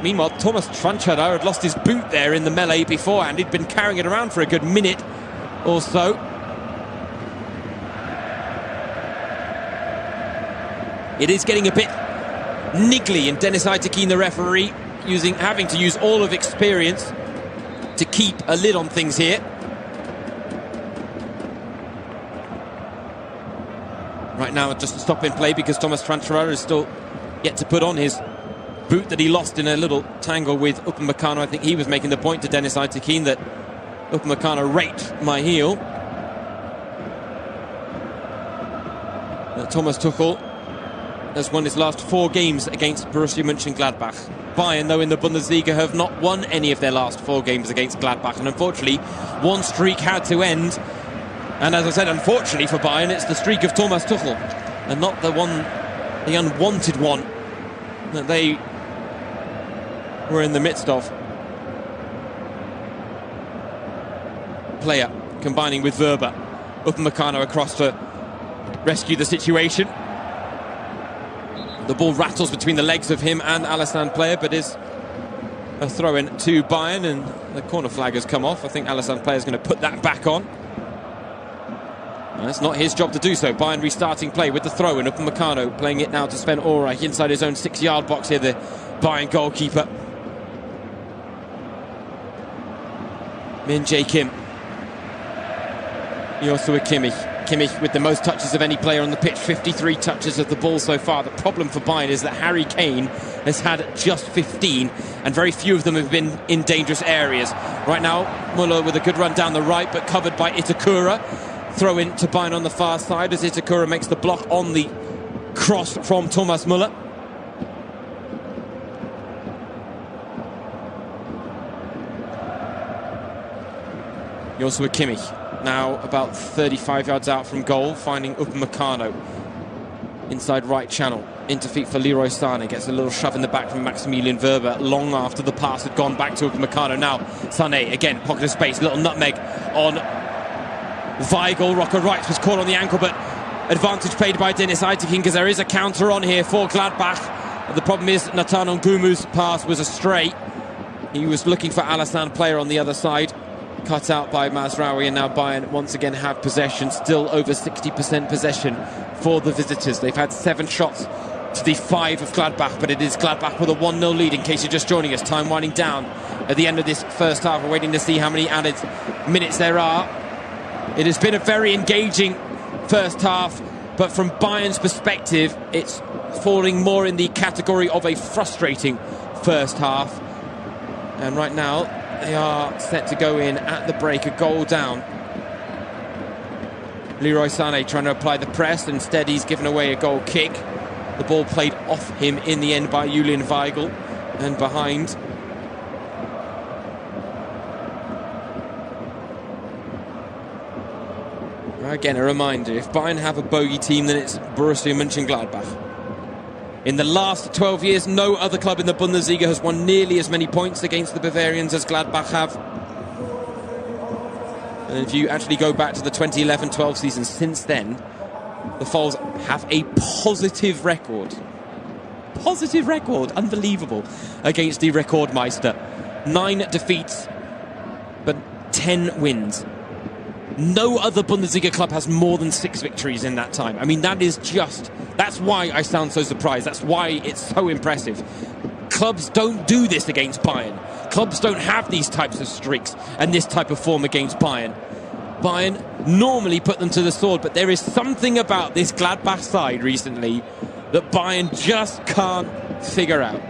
Meanwhile, Thomas Tranchara had lost his boot there in the melee beforehand. He'd been carrying it around for a good minute or so. It is getting a bit niggly, and Dennis Aytekin, the referee, having to use all of experience to keep a lid on things here. Right now, just a stop in play because Thomas Tranchara is still yet to put on his boot that he lost in a little tangle with Upamecano. I think he was making the point to Dennis Aytekin that Upamecano raked my heel. Thomas Tuchel has won his last 4 games against Borussia Mönchengladbach. Bayern, though, in the Bundesliga have not won any of their last 4 games against Gladbach, and unfortunately one streak had to end. And as I said, unfortunately for Bayern, it's the streak of Thomas Tuchel and not the unwanted one that they were in the midst of. Player combining with Weber. Upamecano across to rescue the situation. The ball rattles between the legs of him and Alassane Player, but is a throw-in to Bayern, and the corner flag has come off. I think Alassane Player is going to put that back on. It's not his job to do so. Bayern restarting play with the throw-in. Upamecano playing it now to Sven Ulreich inside his own 6-yard box here, the Bayern goalkeeper. Min-Jae Kim. Joshua Kimmich. Kimmich with the most touches of any player on the pitch, 53 touches of the ball so far. The problem for Bayern is that Harry Kane has had just 15, and very few of them have been in dangerous areas. Right now, Müller with a good run down the right, but covered by Itakura. Throw in to Bayern on the far side as Itakura makes the block on the cross from Thomas Müller. Joshua Kimmich. Now about 35 yards out from goal, finding Upamecano inside right channel. Into feet for Leroy Sané, gets a little shove in the back from Maximilian Weber long after the pass had gone back to Upamecano. Now Sané again, pocket of space, little nutmeg on Weigl. Rocco Reitz was caught on the ankle, but advantage played by Dennis Eitekin because there is a counter on here for Gladbach. The problem is Nathan Ngumu's pass was astray. He was looking for Alassane Player on the other side. Cut out by Mazraoui, and now Bayern once again have possession, still over 60% possession for the visitors. They've had 7 shots to the 5 of Gladbach, but it is Gladbach with a 1-0 lead in case you're just joining us. Time winding down at the end of this first half. We're waiting to see how many added minutes there are. It has been a very engaging first half, but from Bayern's perspective, it's falling more in the category of a frustrating first half. And right now, they are set to go in at the break, a goal down. Leroy Sané trying to apply the press. Instead, he's given away a goal kick. The ball played off him in the end by Julian Weigl. And behind. Again, a reminder, if Bayern have a bogey team, then it's Borussia Mönchengladbach. In the last 12 years, no other club in the Bundesliga has won nearly as many points against the Bavarians as Gladbach have. And if you actually go back to the 2011-12 season, since then, the Foles have a positive record. Positive record, unbelievable, against the Rekordmeister. 9 defeats, but 10 wins. No other Bundesliga club has more than 6 victories in that time. I mean, that's why I sound so surprised. That's why it's so impressive. Clubs don't do this against Bayern. Clubs don't have these types of streaks and this type of form against Bayern. Bayern normally put them to the sword, but there is something about this Gladbach side recently that Bayern just can't figure out.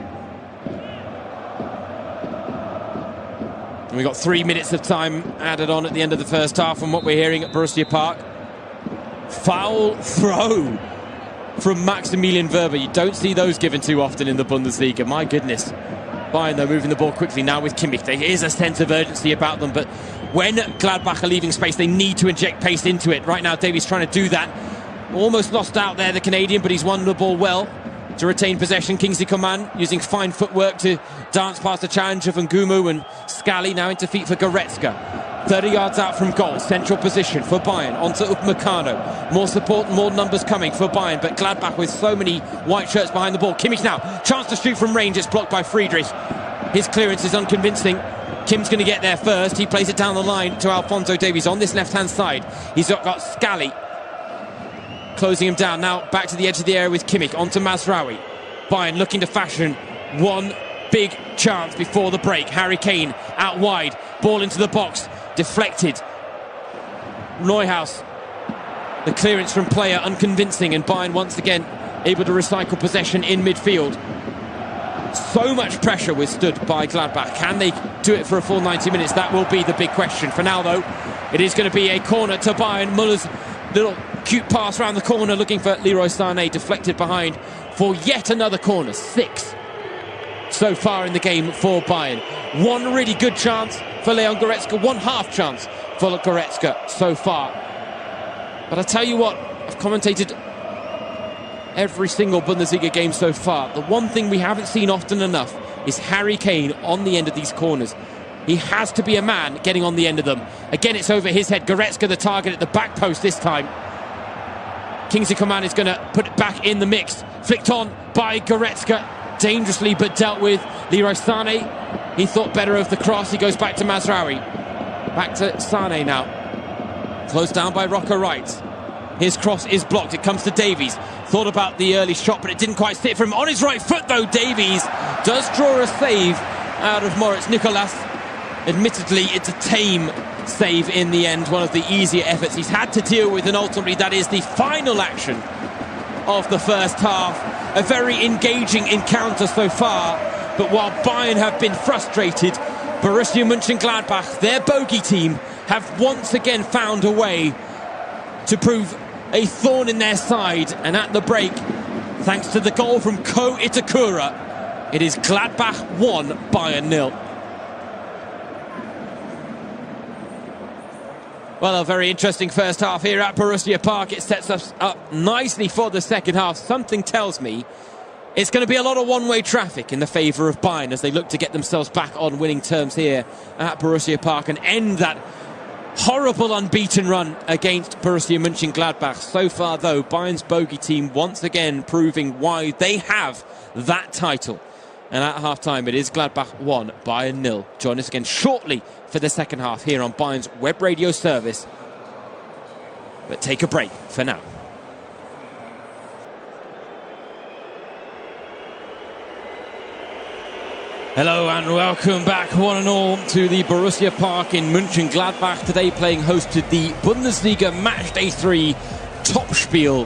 And we got 3 minutes of time added on at the end of the first half from what we're hearing at Borussia Park. Foul throw from Maximilian Weber. You don't see those given too often in the Bundesliga. My goodness. Bayern, though, moving the ball quickly now with Kimmich. There is a sense of urgency about them, but when Gladbach are leaving space, they need to inject pace into it. Right now, Davies trying to do that. Almost lost out there, the Canadian, but he's won the ball well to retain possession. Kingsley Coman using fine footwork to dance past the challenge of Ngumu, and Scally now into feet for Goretzka. 30 yards out from goal, central position for Bayern, onto Upamecano. More support, more numbers coming for Bayern, but Gladbach with so many white shirts behind the ball. Kimmich now, chance to shoot from range, it's blocked by Friedrich. His clearance is unconvincing. Kim's going to get there first. He plays it down the line to Alphonso Davies on this left-hand side. He's got Scally closing him down. Now back to the edge of the area with Kimmich, onto Mazraoui. Bayern looking to fashion one big chance before the break. Harry Kane out wide, ball into the box, deflected. Neuhaus, the clearance from Player unconvincing, and Bayern once again able to recycle possession in midfield. So much pressure withstood by Gladbach. Can they do it for a full 90 minutes? That will be the big question. For now, though, it is going to be a corner to Bayern. Muller's little Cute pass around the corner, looking for Leroy Sané, deflected behind for yet another corner. 6 so far in the game for Bayern. One really good chance for Leon Goretzka, one half chance for Goretzka so far. But I tell you what, I've commentated every single Bundesliga game so far. The one thing we haven't seen often enough is Harry Kane on the end of these corners. He has to be a man getting on the end of them. Again, it's over his head. Goretzka the target at the back post this time. Kingsley Coman is going to put it back in the mix. Flicked on by Goretzka. Dangerously, but dealt with. Leroy Sané, he thought better of the cross. He goes back to Mazraoui. Back to Sané now. Closed down by Rocco Wright. His cross is blocked. It comes to Davies. Thought about the early shot, but it didn't quite sit for him. On his right foot, though, Davies does draw a save out of Moritz Nicolas. Admittedly, it's a tame save in the end. One of the easier efforts he's had to deal with, and ultimately that is the final action of the first half. A very engaging encounter so far, but while Bayern have been frustrated, Borussia Mönchengladbach, their bogey team, have once again found a way to prove a thorn in their side. And at the break, thanks to the goal from Ko Itakura, it is Gladbach 1, Bayern 0. Well, a very interesting first half here at Borussia Park. It sets us up nicely for the second half. Something tells me it's going to be a lot of one-way traffic in the favour of Bayern as they look to get themselves back on winning terms here at Borussia Park and end that horrible unbeaten run against Borussia Mönchengladbach. So far, though, Bayern's bogey team once again proving why they have that title. And at half-time, it is Gladbach 1, Bayern 0. Join us again shortly for the second half here on Bayern's web radio service. But take a break for now. Hello and welcome back, one and all, to the Borussia Park in Mönchengladbach. Today playing host to the Bundesliga Matchday 3 Topspiel.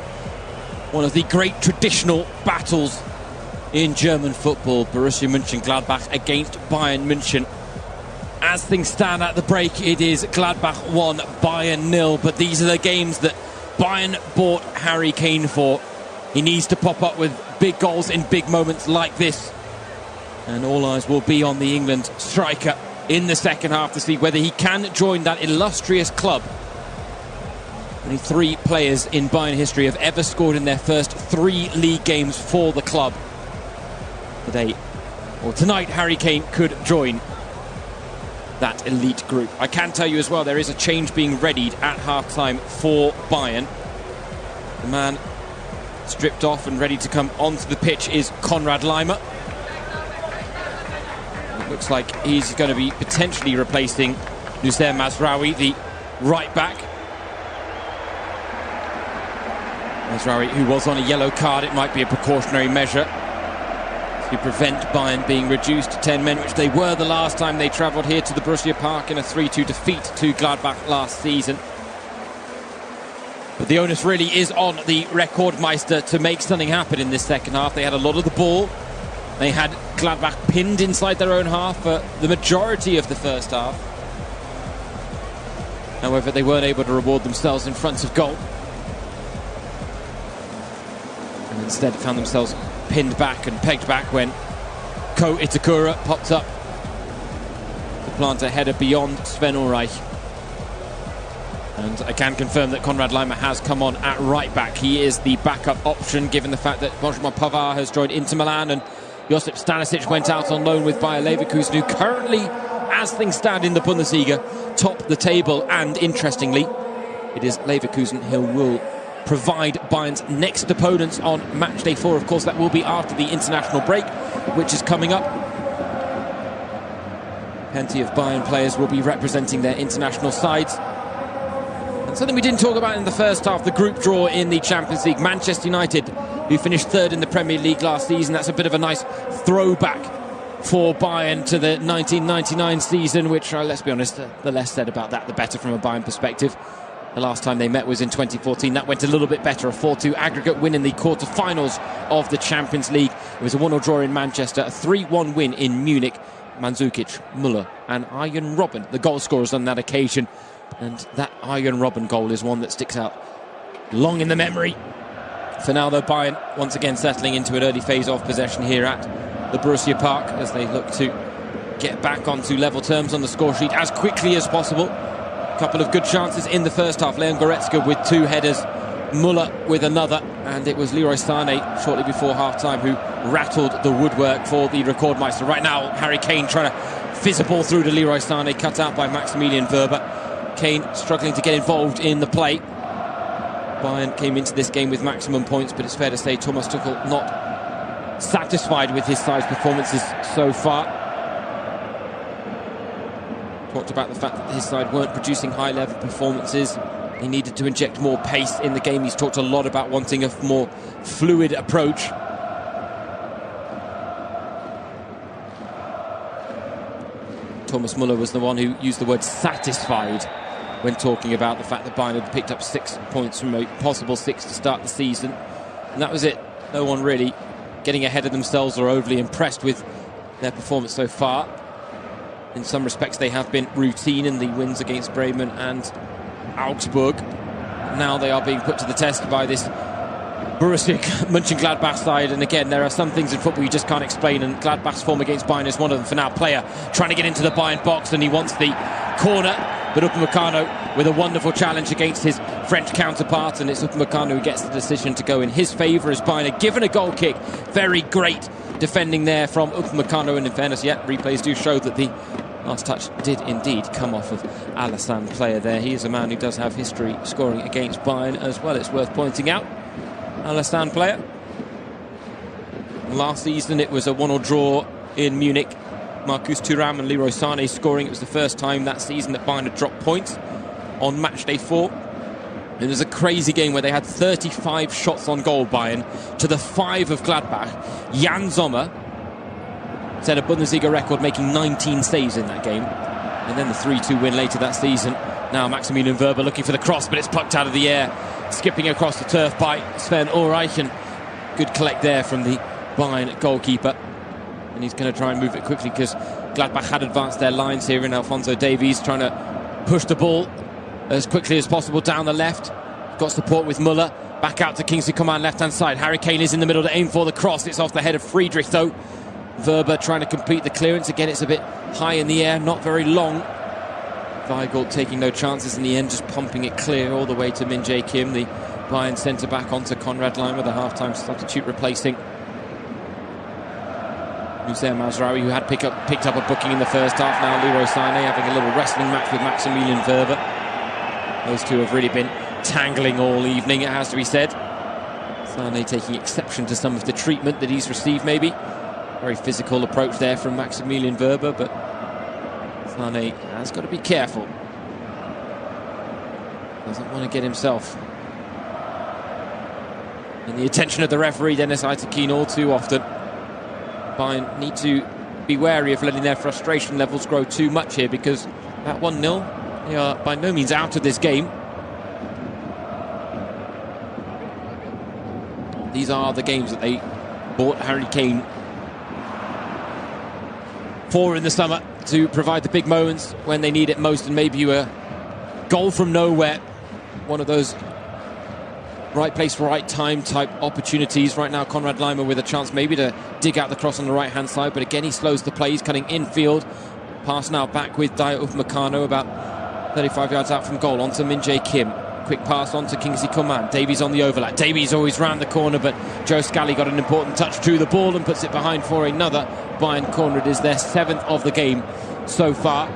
One of the great traditional battles in German football. Borussia Mönchengladbach against Bayern München. As things stand at the break, it is Gladbach 1, Bayern 0. But these are the games that Bayern bought Harry Kane for. He needs to pop up with big goals in big moments like this. And all eyes will be on the England striker in the second half to see whether he can join that illustrious club. Only 3 players in Bayern history have ever scored in their first 3 league games for the club. Today, or tonight, Harry Kane could join that elite group. I can tell you as well, there is a change being readied at half-time for Bayern. The man stripped off and ready to come onto the pitch is Konrad Laimer. It looks like he's going to be potentially replacing Noussair Mazraoui, the right back. Mazraoui, who was on a yellow card, it might be a precautionary measure to prevent Bayern being reduced to 10 men, which they were the last time they travelled here to the Borussia Park in a 3-2 defeat to Gladbach last season. But the onus really is on the Rekordmeister to make something happen in this second half. They had a lot of the ball. They had Gladbach pinned inside their own half for the majority of the first half. However, they weren't able to reward themselves in front of goal. And instead found themselves pinned back and pegged back when Ko Itakura popped up to plant a header beyond Sven Ulreich. And I can confirm that Konrad Laimer has come on at right back. He is the backup option, given the fact that Benjamin Pavard has joined Inter Milan and Josip Stanisic went out on loan with Bayer Leverkusen, who currently, as things stand in the Bundesliga, top the table. And interestingly, it is Leverkusen who will provide Bayern's next opponents on matchday 4. Of course, that will be after the international break, which is coming up. Plenty of Bayern players will be representing their international sides. And something we didn't talk about in the first half, the group draw in the Champions League. Manchester United, who finished 3rd in the Premier League last season. That's a bit of a nice throwback for Bayern to the 1999 season, which, let's be honest, the less said about that, the better from a Bayern perspective. The last time they met was in 2014. That went a little bit better, a 4-2 aggregate win in the quarter-finals of the Champions League. It was a 1-1 draw in Manchester, a 3-1 win in Munich. Mandzukic, Müller and Arjen Robben, the goal scorers on that occasion. And that Arjen Robben goal is one that sticks out long in the memory. For now, though, Bayern once again settling into an early phase of possession here at the Borussia Park as they look to get back onto level terms on the score sheet as quickly as possible. A couple of good chances in the first half. Leon Goretzka with 2 headers, Muller with another, and it was Leroy Sané shortly before half-time who rattled the woodwork for the Rekordmeister. Right now, Harry Kane trying to fizz a ball through to Leroy Sané, cut out by Maximilian Weber. Kane struggling to get involved in the play. Bayern came into this game with maximum points, but it's fair to say Thomas Tuchel not satisfied with his side's performances so far. Talked about the fact that his side weren't producing high-level performances. He needed to inject more pace in the game. He's talked a lot about wanting a more fluid approach. Thomas Muller was the one who used the word satisfied when talking about the fact that Bayern had picked up 6 points from a possible 6 to start the season. And that was it. No one really getting ahead of themselves or overly impressed with their performance so far. In some respects, they have been routine in the wins against Bremen and Augsburg. Now they are being put to the test by this Borussia Mönchengladbach side, and again, there are some things in football you just can't explain, and Gladbach's form against Bayern is one of them. For now, Player trying to get into the Bayern box, and he wants the corner, but Upamecano with a wonderful challenge against his French counterpart, and it's Upamecano who gets the decision to go in his favour as Bayern are given a goal kick. Very great defending there from Upamecano, and in fairness, replays do show that the last touch did indeed come off of Alassane Player there. He is a man who does have history scoring against Bayern as well, it's worth pointing out. Alassane Player. Last season it was a 1-1 draw in Munich. Marcus Thuram and Leroy Sané scoring. It was the first time that season that Bayern had dropped points on match day 4. And it was a crazy game where they had 35 shots on goal, Bayern, to the 5 of Gladbach. Jan Sommer set a Bundesliga record, making 19 saves in that game. And then the 3-2 win later that season. Now Maximilian Weber looking for the cross, but it's plucked out of the air. Skipping across the turf by Sven Ulreichen. Good collect there from the Bayern goalkeeper. And he's going to try and move it quickly because Gladbach had advanced their lines here, and Alphonso Davies trying to push the ball as quickly as possible down the left. Got support with Muller. Back out to Kingsley Coman, left-hand side. Harry Kane is in the middle to aim for the cross. It's off the head of Friedrich, though. Weber trying to complete the clearance. Again, it's a bit high in the air, not very long. Weigl taking no chances in the end, just pumping it clear all the way to Min Jae Kim, the Bayern centre-back, onto Konrad Laimer, the half-time substitute, replacing Noussair Mazraoui, who had picked up a booking in the first half. Now Leroy Sané having a little wrestling match with Maximilian Weber. Those two have really been tangling all evening, it has to be said. Sané taking exception to some of the treatment that he's received, maybe. Very physical approach there from Maximilian Weber, but Sané has got to be careful. Doesn't want to get himself in the attention of the referee, Dennis Aytekin, all too often. Bayern need to be wary of letting their frustration levels grow too much here, because at 1-0, they are by no means out of this game. These are the games that they bought Harry Kane for in the summer, to provide the big moments when they need it most, and maybe a goal from nowhere, one of those right place, right time type opportunities. Right now, Konrad Laimer with a chance maybe to dig out the cross on the right-hand side, but again, he slows the play. He's cutting infield. Pass now back with Dayot Upamecano, about 35 yards out from goal, onto Min Jae Kim. Quick pass on to Kingsley Coman. Davies on the overlap. Davies always round the corner, but Joe Scally got an important touch to the ball and puts it behind for another Bayern corner. It is their 7th of the game so far.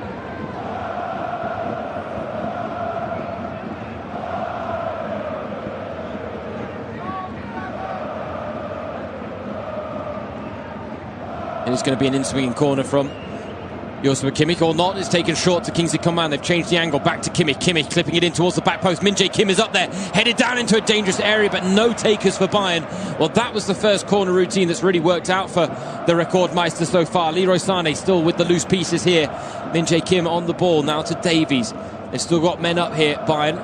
And it's going to be an in-swinging corner from Joshua Kimmich, or not. It's taken short to Kingsley Coman. They've changed the angle back to Kimmich. Kimmich clipping it in towards the back post. Min Jae Kim is up there, headed down into a dangerous area, but no takers for Bayern. Well, that was the first corner routine that's really worked out for the Rekordmeister so far. Leroy Sané still with the loose pieces here. Min Jae Kim on the ball now to Davies. They've still got men up here, Bayern.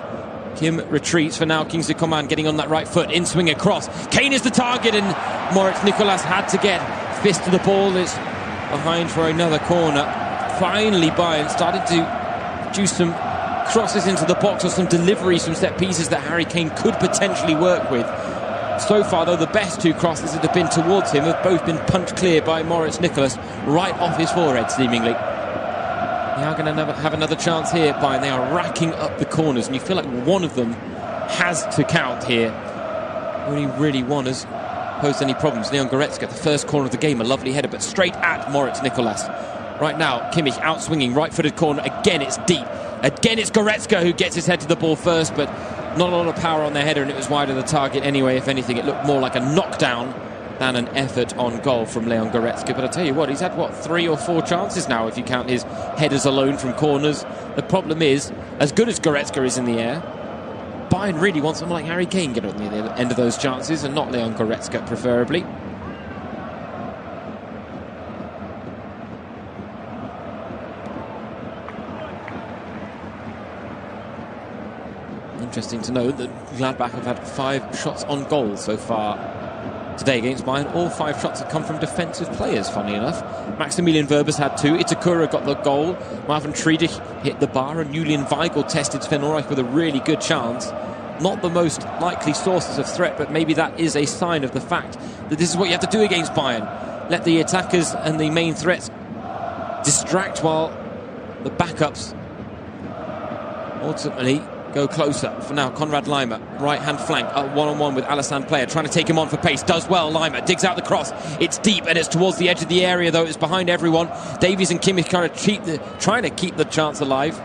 Kim retreats for now. Kingsley Coman getting on that right foot. In swing across. Kane is the target, and Moritz Nicolas had to get fist to the ball. It's behind for another corner. Finally, Bayern started to produce some crosses into the box or some deliveries from set pieces that Harry Kane could potentially work with. So far, though, the best 2 crosses that have been towards him have both been punched clear by Moritz Nicolas right off his forehead, seemingly. They are going to have another chance here, Bayern. They are racking up the corners, and you feel like one of them has to count here. Only really one has posed any problems. Leon Goretzka, the first corner of the game, a lovely header, but straight at Moritz Nicolas. Right now, Kimmich out swinging, right-footed corner. Again, it's deep. Again, it's Goretzka who gets his head to the ball first, but not a lot of power on their header, and it was wide of the target anyway. If anything, it looked more like a knockdown than an effort on goal from Leon Goretzka. But I tell you what, he's had, 3 or 4 chances now, if you count his headers alone from corners. The problem is, as good as Goretzka is in the air, Bayern really wants someone like Harry Kane get on the end of those chances, and not Leon Goretzka, preferably. Interesting to know that Gladbach have had 5 shots on goal so far today against Bayern. All 5 shots have come from defensive players, funny enough. Maximilian Wöber's had 2. Itakura got the goal. Marvin Friedrich hit the bar, and Julian Weigl tested Sven Ulreich with a really good chance. Not the most likely sources of threat, but maybe that is a sign of the fact that this is what you have to do against Bayern. Let the attackers and the main threats distract while the backups ultimately go closer. For now, Konrad Laimer, right-hand flank, one-on-one with Alassane Player, trying to take him on for pace. Does well, Laimer digs out the cross. It's deep, and it's towards the edge of the area, though. It's behind everyone. Davies and Kimmich trying to keep the chance alive.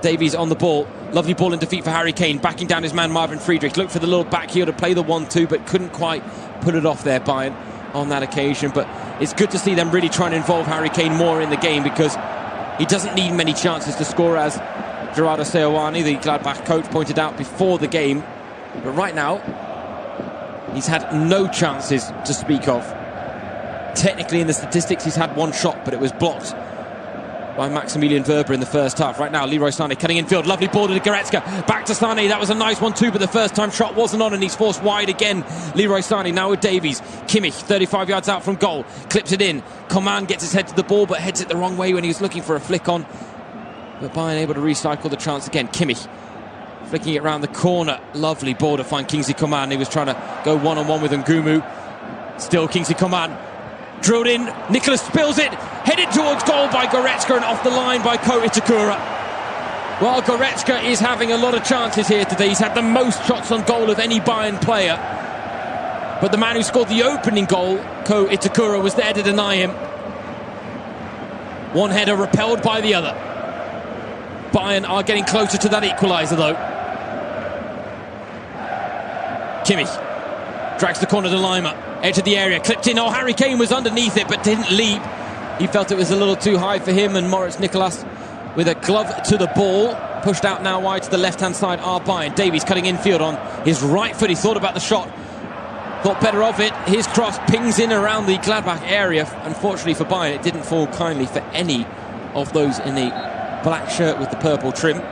Davies on the ball. Lovely ball in defeat for Harry Kane. Backing down his man, Marvin Friedrich. Looked for the little back heel to play the 1-2, but couldn't quite put it off there, Bayern, on that occasion. But it's good to see them really trying to involve Harry Kane more in the game, because he doesn't need many chances to score, as Gerardo Seoane, the Gladbach coach, pointed out before the game. But right now, he's had no chances to speak of. Technically, in the statistics, he's had 1 shot, but it was blocked by Maximilian Wöber in the first half. Right now, Leroy Sané cutting infield. Lovely ball to Goretzka. Back to Sané. That was a nice one too, but the first time shot wasn't on, and he's forced wide again. Leroy Sané now with Davies. Kimmich, 35 yards out from goal. Clips it in. Coman gets his head to the ball, but heads it the wrong way when he was looking for a flick on. But Bayern able to recycle the chance again. Kimmich flicking it round the corner. Lovely ball to find Kingsley Coman. He was trying to go one-on-one with Ngumu. Still Kingsley Coman. Drilled in. Nicolas spills it. Headed towards goal by Goretzka, and off the line by Ko Itakura. Well, Goretzka is having a lot of chances here today. He's had the most shots on goal of any Bayern player. But the man who scored the opening goal, Ko Itakura, was there to deny him. One header repelled by the other. Bayern are getting closer to that equaliser, though. Kimmich drags the corner to Laimer. Edge of the area, clipped in. Oh, Harry Kane was underneath it, but didn't leap. He felt it was a little too high for him, and Moritz Nicolas with a glove to the ball. Pushed out now wide to the left-hand side are Bayern. Davies cutting infield on his right foot. He thought about the shot. Thought better of it. His cross pings in around the Gladbach area. Unfortunately for Bayern, it didn't fall kindly for any of those in the black shirt with the purple trim. But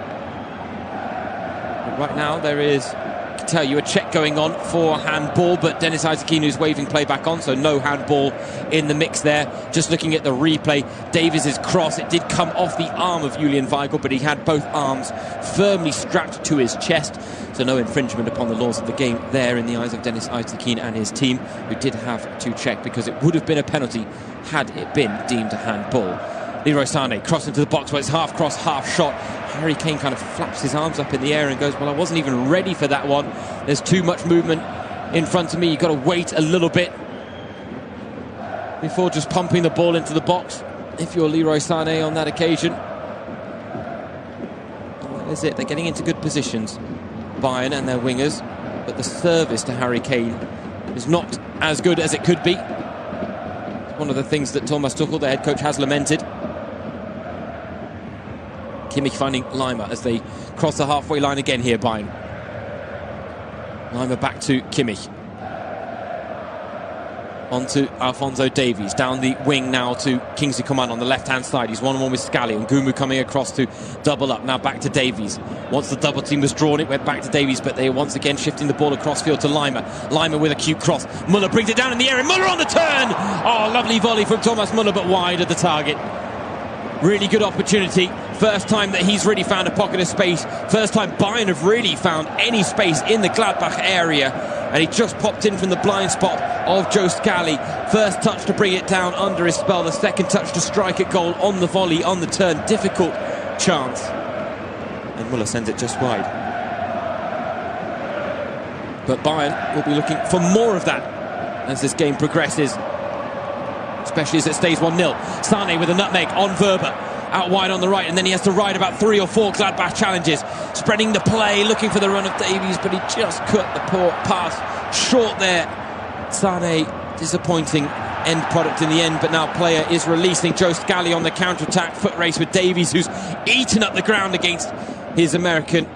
right now there is, I can tell you, a check going on for handball, but Dennis Isaacini is waving play back on, so no handball in the mix there. Just looking at the replay, Davies' cross, it did come off the arm of Julian Weigl, but he had both arms firmly strapped to his chest, so no infringement upon the laws of the game there in the eyes of Dennis Isaacini and his team, who did have to check, because it would have been a penalty had it been deemed a handball. Leroy Sané cross into the box where it's half cross, half shot. Harry Kane kind of flaps his arms up in the air and goes, well, I wasn't even ready for that one. There's too much movement in front of me. You've got to wait a little bit before just pumping the ball into the box, if you're Leroy Sané on that occasion. And that is it. They're getting into good positions, Bayern and their wingers, but the service to Harry Kane is not as good as it could be. It's one of the things that Thomas Tuchel, the head coach, has lamented. Kimmich finding Laimer as they cross the halfway line again here, Bayern. Laimer back to Kimmich. On to Alphonso Davies. Down the wing now to Kingsley Coman on the left-hand side. He's one-on-one with Scally, and Ngumu coming across to double up. Now back to Davies. Once the double team was drawn, it went back to Davies, but they are once again shifting the ball across field to Laimer. Laimer with a cute cross. Muller brings it down in the air, and Muller on the turn! Oh, lovely volley from Thomas Muller, but wide of the target. Really good opportunity First time that he's really found a pocket of space. First time Bayern have really found any space in the Gladbach area. And he just popped in from the blind spot of Joe Scally. First touch to bring it down under his spell. The second touch to strike it goal on the volley, on the turn. Difficult chance. And Muller sends it just wide. But Bayern will be looking for more of that as this game progresses, especially as it stays 1-0. Sané with a nutmeg on Wöber, out wide on the right, and then he has to ride about 3 or 4 Gladbach challenges, spreading the play, looking for the run of Davies, but he just cut the poor pass short there. Sané, disappointing end product in the end, but now player is releasing Joe Scally on the counter-attack, foot race with Davies, who's eaten up the ground against his American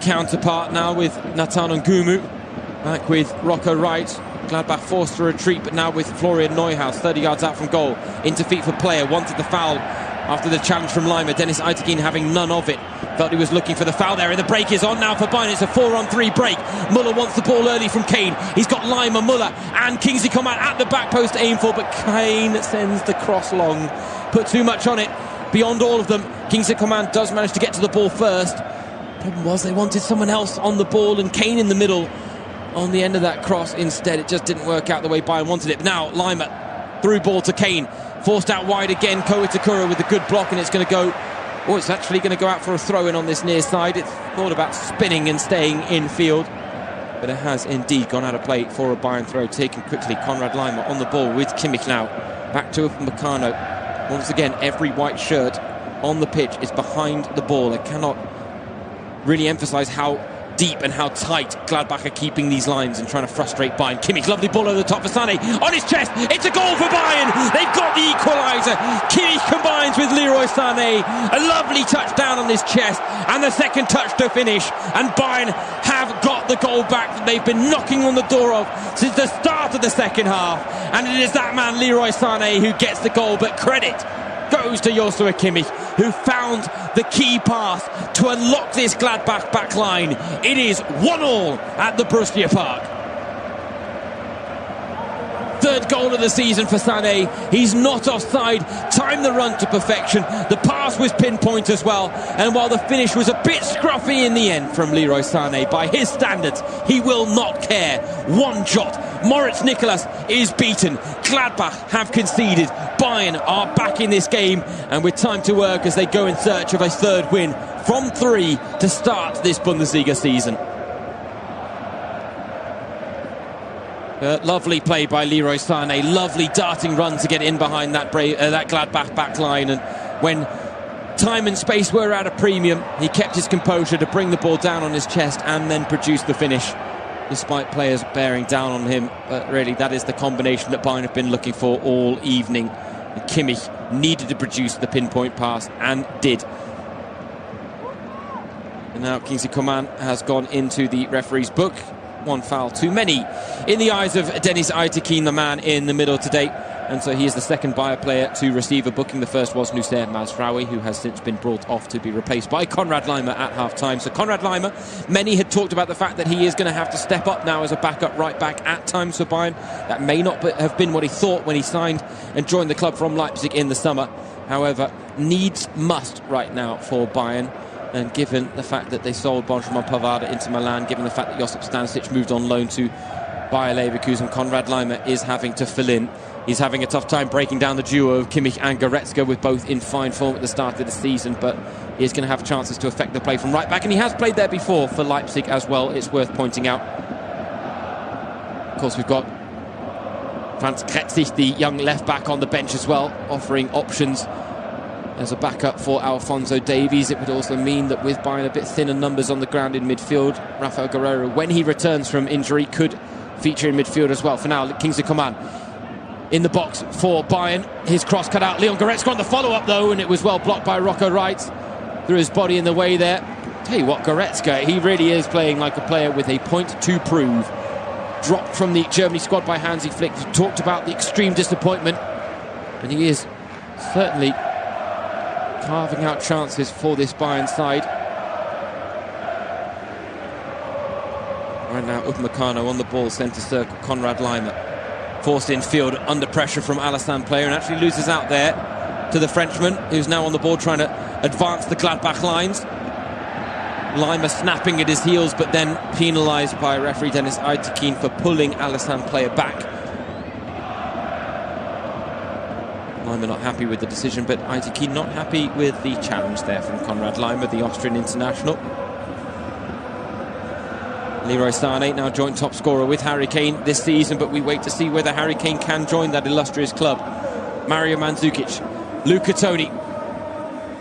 counterpart. Now with Nathan Ngumu, back with Rocco Wright. Gladbach forced to retreat, but now with Florian Neuhaus 30 yards out from goal, into feet for player, wanted the foul after the challenge from Lima. Dennis Eitekin having none of it, felt he was looking for the foul there, and the break is on now for Bayern. It's a 4-on-3 break. Muller wants the ball early from Kane. He's got Lima, Muller and Kingsley Coman at the back post to aim for, but Kane sends the cross long, put too much on it beyond all of them. Kingsley Coman does manage to get to the ball first. Problem was they wanted someone else on the ball, and Kane in the middle on the end of that cross. Instead, it just didn't work out the way Bayern wanted it. But now Lima, through ball to Kane, forced out wide again. Ko Itakura with a good block, and it's going to go, it's actually going to go out for a throw-in on this near side. It's thought about spinning and staying in field, but it has indeed gone out of play for a Bayern throw. Taken quickly, Konrad Lima on the ball with Kimmich now. Back to Upamecano. Once again, every white shirt on the pitch is behind the ball. I cannot really emphasise how deep and how tight Gladbach are keeping these lines and trying to frustrate Bayern. Kimmich, lovely ball over the top for Sané, on his chest, it's a goal for Bayern. They've got the equaliser. Kimmich combines with Leroy Sané, a lovely touch down on his chest, and the second touch to finish, and Bayern have got the goal back that they've been knocking on the door of since the start of the second half, and it is that man Leroy Sané who gets the goal. But credit goes to Joshua Kimmich, who found the key pass to unlock this Gladbach back line. It is 1-1 at the Borussia Park. Third goal of the season for Sané. He's not offside, timed the run to perfection. The pass was pinpoint as well, and while the finish was a bit scruffy in the end from Leroy Sané, by his standards, he will not care one jot. Moritz Nicolas is beaten. Gladbach have conceded. Bayern are back in this game, and with time to work as they go in search of a third win from 3 to start this Bundesliga season. Lovely play by Leroy Sané, lovely darting run to get in behind that Gladbach back line, and when time and space were at a premium, he kept his composure to bring the ball down on his chest and then produce the finish, despite players bearing down on him. But really, that is the combination that Bayern have been looking for all evening. And Kimmich needed to produce the pinpoint pass and did. And now Kingsley Coman has gone into the referee's book. One foul too many in the eyes of Dennis Eitekin, the man in the middle today. And so he is the second Bayern player to receive a booking. The first was Nusser Mazraoui, who has since been brought off to be replaced by Konrad Lima at half-time. So Konrad Lima, many had talked about the fact that he is going to have to step up now as a backup right back at times for Bayern. That may not have been what he thought when he signed and joined the club from Leipzig in the summer. However, needs must right now for Bayern. And given the fact that they sold Benjamin Pavard into Milan, given the fact that Josip Stanisic moved on loan to Bayer Leverkusen, Konrad Lima is having to fill in. He's having a tough time breaking down the duo of Kimmich and Goretzka, with both in fine form at the start of the season, but he is going to have chances to affect the play from right back, and he has played there before for Leipzig as well, it's worth pointing out. Of course, we've got Franz Kretzig, the young left back, on the bench as well, offering options as a backup for Alphonso Davies. It would also mean that with Bayern a bit thinner numbers on the ground in midfield, Rafael Guerreiro, when he returns from injury, could feature in midfield as well. For now, Kingsley Coman in the box for Bayern. His cross cut out. Leon Goretzka on the follow-up though, and it was well blocked by Rocco Wright. Threw his body in the way there. Tell you what, Goretzka, he really is playing like a player with a point to prove. Dropped from the Germany squad by Hansi Flick. Talked about the extreme disappointment, and he is certainly carving out chances for this Bayern side. Right now, Upamecano on the ball, centre circle, Konrad Lima. Forced in field under pressure from Alassane Player, and actually loses out there to the Frenchman, who's now on the ball trying to advance the Gladbach lines. Lima snapping at his heels, but then penalised by referee Dennis Aytekin for pulling Alisson player back. Lima not happy with the decision, but Aytekin not happy with the challenge there from Konrad Lima, the Austrian international. Leroy Sané now joint top scorer with Harry Kane this season, but we wait to see whether Harry Kane can join that illustrious club. Mario Mandzukic, Luca Toni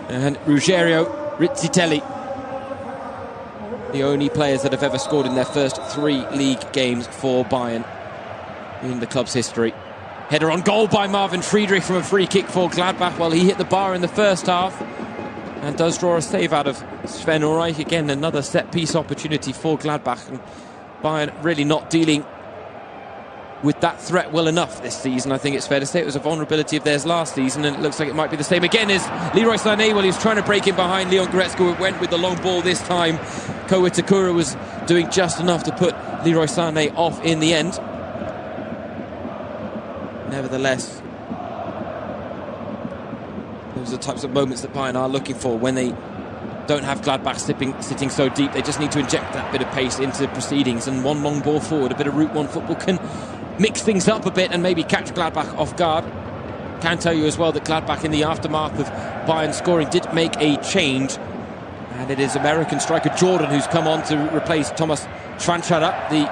and Ruggero Rizzitelli, the only players that have ever scored in their first 3 league games for Bayern in the club's history. Header on goal by Marvin Friedrich from a free kick for Gladbach. Well, he hit the bar in the first half and does draw a save out of Sven Ulreich. Again, another set-piece opportunity for Gladbach. And Bayern really not dealing with that threat well enough this season. I think it's fair to say it was a vulnerability of theirs last season, and it looks like it might be the same again as Leroy Sané. Well, he was trying to break in behind Leon Goretzka, who went with the long ball this time. Ko Itakura was doing just enough to put Leroy Sané off in the end. Nevertheless, those are the types of moments that Bayern are looking for when they don't have Gladbach sitting so deep. They just need to inject that bit of pace into proceedings, and one long ball forward, a bit of Route 1 football can mix things up a bit and maybe catch Gladbach off guard. Can tell you as well that Gladbach, in the aftermath of Bayern scoring, did make a change, and it is American striker Jordan who's come on to replace Thomas Schwanschara, the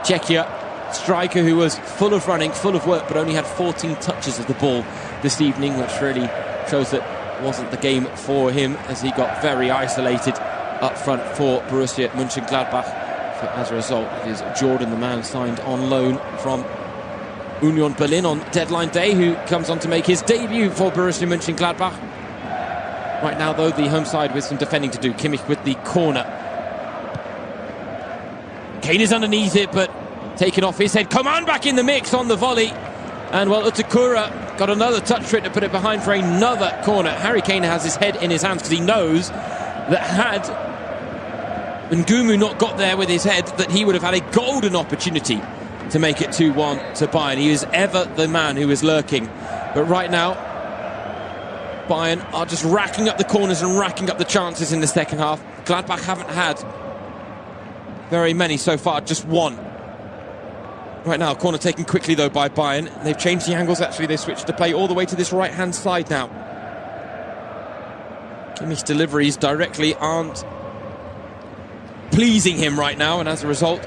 Czechia striker who was full of running, full of work, but only had 14 touches of the ball this evening, which really shows that it wasn't the game for him, as he got very isolated up front for Borussia Mönchengladbach. So as a result, it is Jordan, the man signed on loan from Union Berlin on deadline day, who comes on to make his debut for Borussia Mönchengladbach. Right now, though, the home side with some defending to do. Kimmich with the corner. Kane is underneath it, but taken off his head. Coman back in the mix on the volley. And, well, Itakura got another touch for it to put it behind for another corner. Harry Kane has his head in his hands because he knows that had Ngumu not got there with his head, that he would have had a golden opportunity to make it 2-1 to Bayern. He is ever the man who is lurking. But right now, Bayern are just racking up the corners and racking up the chances in the second half. Gladbach haven't had very many so far, just one. Right now, corner taken quickly, though, by Bayern. They've changed the angles, actually. They switched the play all the way to this right-hand side now. Kimmich's deliveries directly aren't pleasing him right now, and as a result,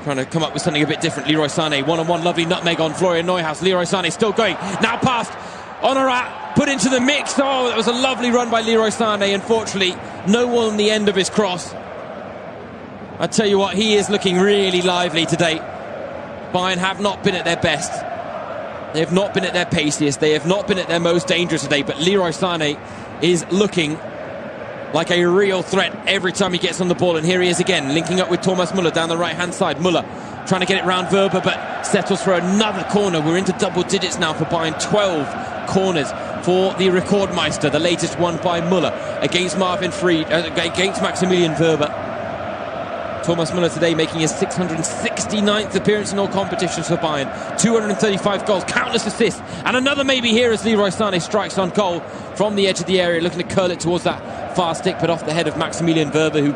trying to come up with something a bit different. Leroy Sané, one-on-one, lovely nutmeg on Florian Neuhaus. Leroy Sané still going. Now past Honorat, put into the mix. Oh, that was a lovely run by Leroy Sané. Unfortunately, no one on the end of his cross. I tell you what, he is looking really lively today. Bayern have not been at their best. They have not been at their paciest. They have not been at their most dangerous today. But Leroy Sané is looking like a real threat every time he gets on the ball. And here he is again, linking up with Thomas Müller down the right-hand side. Müller trying to get it round Wöber, but settles for another corner. We're into double digits now for Bayern. 12 corners for the Rekordmeister. The latest one by Müller against against Maximilian Wöber. Thomas Müller today making his 669th appearance in all competitions for Bayern. 235 goals, countless assists, and another maybe here as Leroy Sané strikes on goal from the edge of the area, looking to curl it towards that far stick, but off the head of Maximilian Wöber, who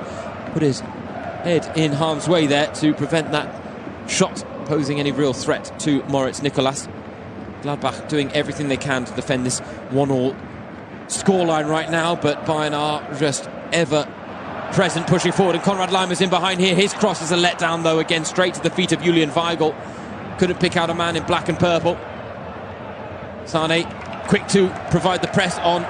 put his head in harm's way there to prevent that shot posing any real threat to Moritz Nicolas. Gladbach doing everything they can to defend this 1-1 scoreline right now, but Bayern are just ever present, pushing forward, and Konrad Lima's in behind here. His cross is a letdown, though, again straight to the feet of Julian Weigl. Couldn't pick out a man in black and purple. Sané quick to provide the press on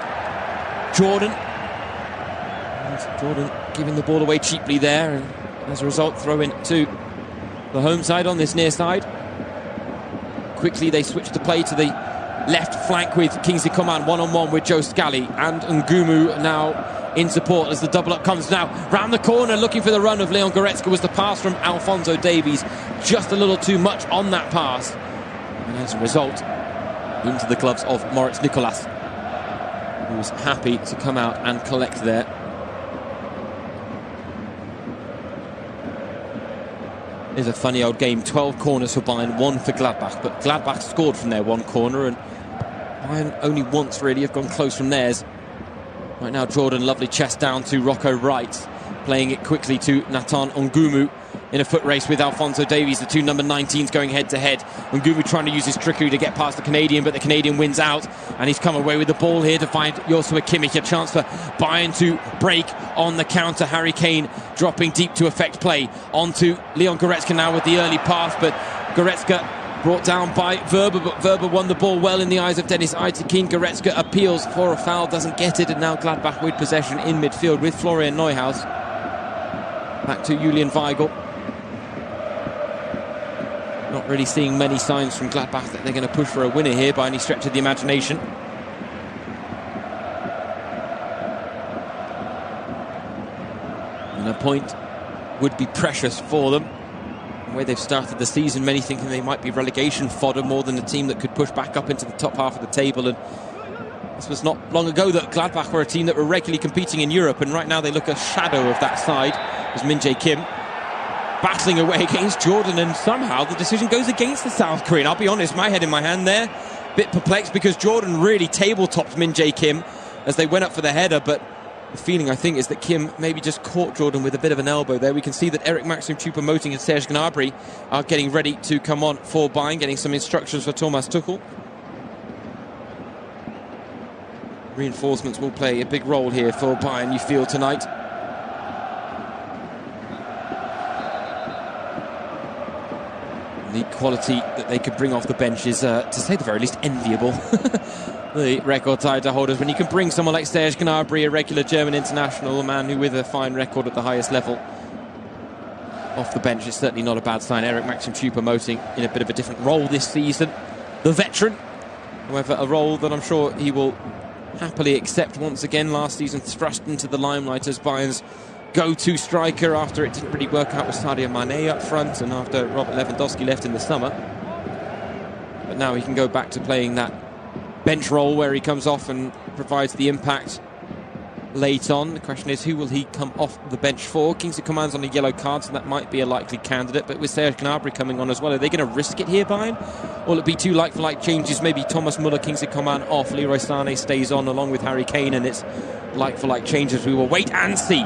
Jordan. And Jordan giving the ball away cheaply there, and as a result, throw in to the home side on this near side. Quickly they switch the play to the left flank with Kingsley Coman one-on-one with Joe Scally, and Ngumu now in support as the double-up comes now. Round the corner, looking for the run of Leon Goretzka, was the pass from Alphonso Davies. Just a little too much on that pass. And as a result, into the gloves of Moritz Nicolas, who was happy to come out and collect there. It's a funny old game. 12 corners for Bayern, 1 for Gladbach. But Gladbach scored from their one corner, and Bayern only once really have gone close from theirs. Right now Jordan, lovely chest down to Rocco Wright, playing it quickly to Nathan Ngumu in a foot race with Alphonso Davies, the two number 19s going head to head. Ngumu trying to use his trickery to get past the Canadian, but the Canadian wins out, and he's come away with the ball here to find Joshua Kimmich. A chance for Bayern to break on the counter. Harry Kane dropping deep to affect play onto Leon Goretzka now with the early pass, but Goretzka brought down by Weber, but Weber won the ball well in the eyes of Dennis Aitekin. Goretzka appeals for a foul, doesn't get it, and now Gladbach with possession in midfield with Florian Neuhaus. Back to Julian Weigl. Not really seeing many signs from Gladbach that they're going to push for a winner here by any stretch of the imagination. And a point would be precious for them. The way they've started the season, many thinking they might be relegation fodder more than a team that could push back up into the top half of the table. And this was not long ago that Gladbach were a team that were regularly competing in Europe, and right now they look a shadow of that side. As Min-Jae Kim battling away against Jordan, and somehow the decision goes against the South Korean. I'll be honest, my head in my hand there, bit perplexed, because Jordan really table-topped Min-Jae Kim as they went up for the header, but the feeling, I think, is that Kim maybe just caught Jordan with a bit of an elbow there. We can see that Eric Maxim Choupo-Moting and Serge Gnabry are getting ready to come on for Bayern, getting some instructions for Thomas Tuchel. Reinforcements will play a big role here for Bayern, you feel, tonight. The quality that they could bring off the bench is, to say the very least, enviable. The record title holders, when you can bring someone like Serge Gnabry, a regular German international, a man who with a fine record at the highest level, off the bench, it's certainly not a bad sign. Eric Maxim Choupo-Moting in a bit of a different role this season. The veteran, however, a role that I'm sure he will happily accept once again. Last season thrust into the limelight as Bayern's go-to striker after it didn't really work out with Sadio Mane up front and after Robert Lewandowski left in the summer. But now he can go back to playing that bench role where he comes off and provides the impact late on. The question is, who will he come off the bench for? Kingsley Coman's on a yellow card, so that might be a likely candidate, but with Serge Gnabry coming on as well, are they going to risk it here, Bayern? Or will it be two like-for-like changes? Maybe Thomas Müller, Kingsley Coman off, Leroy Sané stays on along with Harry Kane, and it's like-for-like changes. We will wait and see.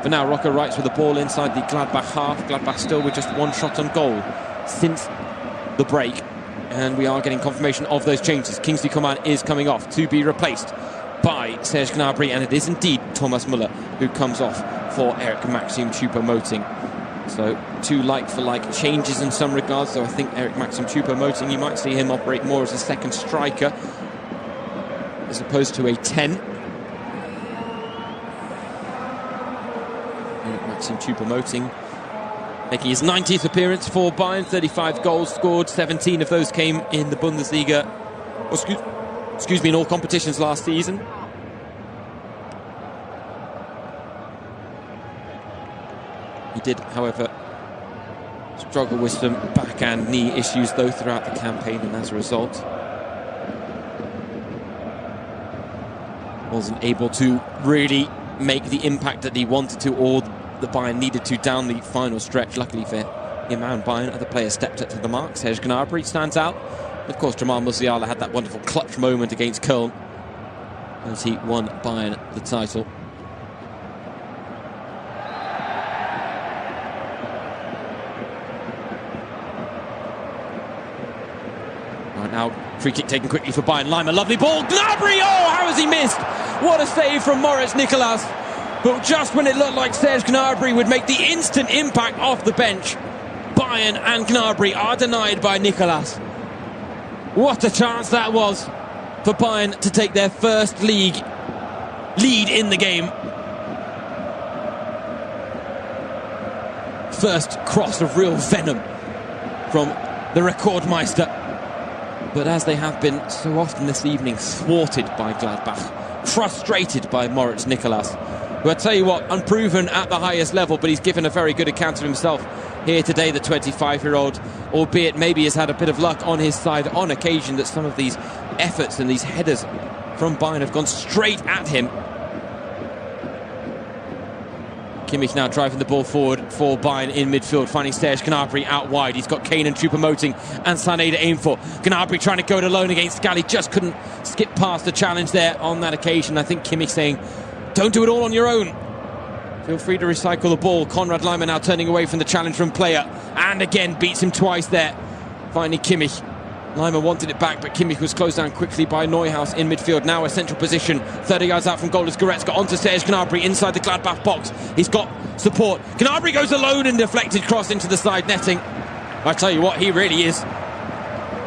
For now, Rocco Wright with the ball inside the Gladbach half. Gladbach still with just one shot on goal since the break. And we are getting confirmation of those changes. Kingsley Coman is coming off to be replaced by Serge Gnabry, and it is indeed Thomas Müller who comes off for Eric Maxim Choupo-Moting. So two like-for-like changes in some regards. So I think Eric Maxim Choupo-Moting, you might see him operate more as a second striker as opposed to a 10. Eric Maxim Choupo-Moting making his 90th appearance for Bayern, 35 goals scored, 17 of those came in the Bundesliga, excuse me, in all competitions last season. He did, however, struggle with some back and knee issues though throughout the campaign, and as a result wasn't able to really make the impact that he wanted to, or the Bayern needed to, down the final stretch. Luckily for him and Bayern, other players stepped up to the mark. Serge Gnabry stands out. Of course, Jamal Musiala had that wonderful clutch moment against Köln as he won Bayern the title. Right now, free kick taken quickly for Bayern. Lima, lovely ball. Gnabry! Oh, how has he missed? What a save from Moritz Nicolas. But just when it looked like Serge Gnabry would make the instant impact off the bench, Bayern and Gnabry are denied by Nicolas. What a chance that was for Bayern to take their first league lead in the game. First cross of real venom from the Rekordmeister. But as they have been so often this evening, thwarted by Gladbach, frustrated by Moritz Nicolas, who, I tell you what, unproven at the highest level, but he's given a very good account of himself here today, the 25-year-old, albeit maybe has had a bit of luck on his side on occasion, that some of these efforts and these headers from Bayern have gone straight at him. Kimmich now driving the ball forward for Bayern in midfield, finding Serge Gnabry out wide. He's got Kane and Choupo-Moting and Sané to aim for. Gnabry trying to go it alone against Scally, just couldn't skip past the challenge there on that occasion. I think Kimmich saying, don't do it all on your own. Feel free to recycle the ball. Konrad Laimer now turning away from the challenge from player, and again beats him twice there, finding Kimmich. Laimer wanted it back, but Kimmich was closed down quickly by Neuhaus in midfield. Now a central position, 30 yards out from goal is Goretzka, onto Serge Gnabry inside the Gladbach box. He's got support. Gnabry goes alone and deflected cross into the side netting. I tell you what, he really is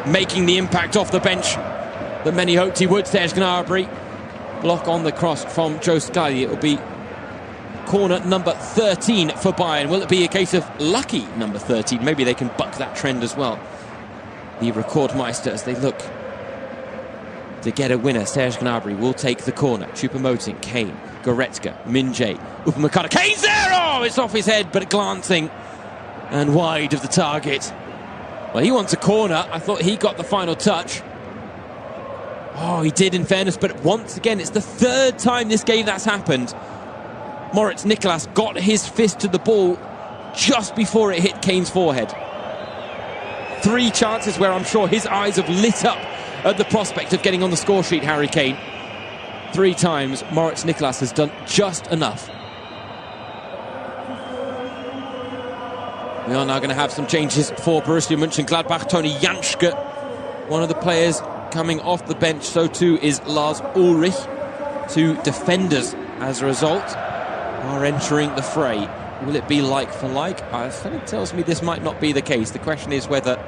making the impact off the bench that many hoped he would. Serge Gnabry, block on the cross from Joe Scally. It will be corner number 13 for Bayern. Will it be a case of lucky number 13? Maybe they can buck that trend as well. The Rekordmeister, as they look to get a winner. Serge Gnabry will take the corner. Choupo-Moting, Kane, Goretzka, Min-jae, Upamecano. Kane's there! Oh, it's off his head, but glancing and wide of the target. Well, he wants a corner. I thought he got the final touch. Oh, he did, in fairness, but once again, it's the third time this game that's happened. Moritz Nicolas got his fist to the ball just before it hit Kane's forehead. 3 chances where I'm sure his eyes have lit up at the prospect of getting on the score sheet, Harry Kane. 3 times Moritz Nicolas has done just enough. We are now going to have some changes for Borussia Mönchengladbach. Toni Janschke, one of the players coming off the bench. So too is Lars Ulrich. 2 defenders, as a result, are entering the fray. Will it be like for like? Something tells me this might not be the case. The question is whether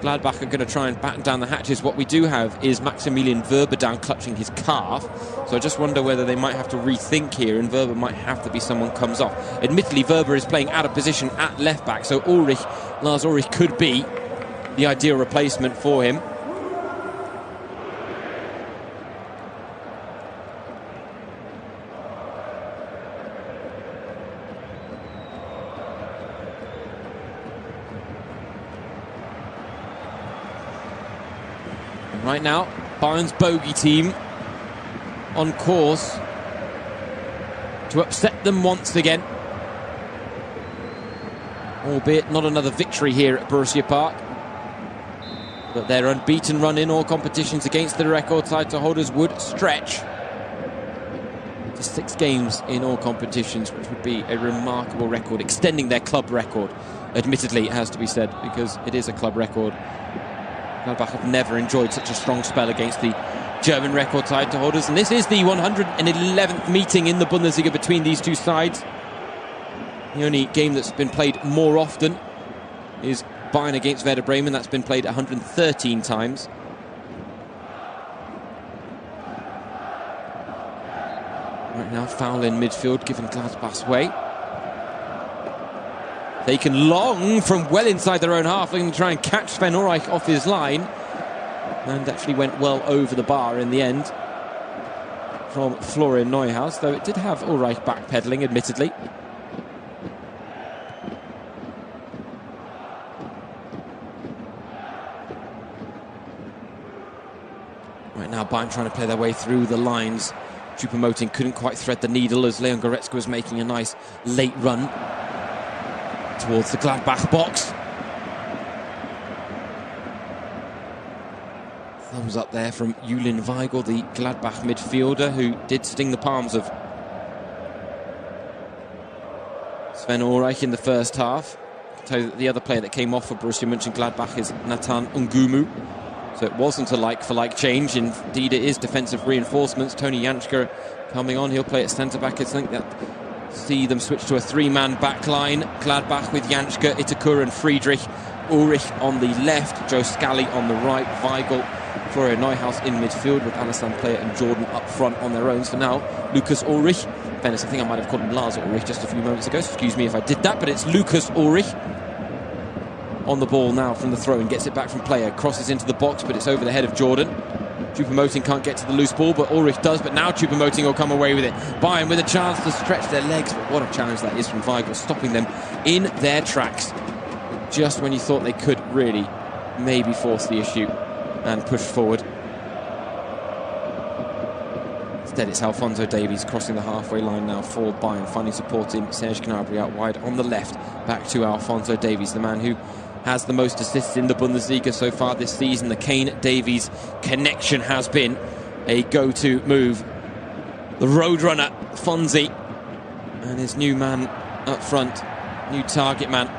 Gladbach are going to try and batten down the hatches. What we do have is Maximilian Wöber down clutching his calf. So I just wonder whether they might have to rethink here, and Wöber might have to be someone comes off. Admittedly, Wöber is playing out of position at left back, so Lars Ulrich could be the ideal replacement for him. Right now, Bayern's bogey team on course to upset them once again. Albeit not another victory here at Borussia Park. But their unbeaten run in all competitions against the record title holders would stretch to 6 games in all competitions, which would be a remarkable record, extending their club record. Admittedly, it has to be said, because it is a club record. Gladbach have never enjoyed such a strong spell against the German record title holders, and this is the 111th meeting in the Bundesliga between these two sides. The only game that's been played more often is Bayern against Werder Bremen. That's been played 113 times. Right now, foul in midfield, given Gladbach's way. Taken long from well inside their own half, looking to try and catch Sven Ulreich off his line, and actually went well over the bar in the end from Florian Neuhaus, though it did have Ulreich backpedaling, admittedly. Right now, Bayern trying to play their way through the lines. Choupo-Moting couldn't quite thread the needle as Leon Goretzka was making a nice late run towards the Gladbach box. Thumbs up there from Julian Weigl, the Gladbach midfielder, who did sting the palms of Sven Ulreich in the first half. I can tell you that the other player that came off for Borussia Mönchengladbach is Nathan Ngumu. So it wasn't a like-for-like change. Indeed, it is defensive reinforcements. Toni Janschke coming on. He'll play at centre-back. I think that see them switch to a 3-man back line. Gladbach with Janschke, Itakura and Friedrich. Ulrich on the left, Joe Scally on the right, Weigl, Florian Neuhaus in midfield with Alassane Player and Jordan up front on their own. So now, Lucas Ulrich. Fairness, I think I might have called him Lars Ulrich just a few moments ago, so excuse me if I did that, but it's Lucas Ulrich on the ball now from the throw and gets it back from Player. Crosses into the box, but it's over the head of Jordan. Choupo-Moting can't get to the loose ball, but Ulrich does. But now Choupo-Moting will come away with it. Bayern with a chance to stretch their legs, but what a challenge that is from Weigl, stopping them in their tracks just when you thought they could really maybe force the issue and push forward. Instead, it's Alphonso Davies crossing the halfway line now for Bayern, finding support in Serge Gnabry out wide on the left. Back to Alphonso Davies, the man who has the most assists in the Bundesliga so far this season. The Kane-Davies connection has been a go-to move. The roadrunner, Fonzie, and his new man up front, new target man.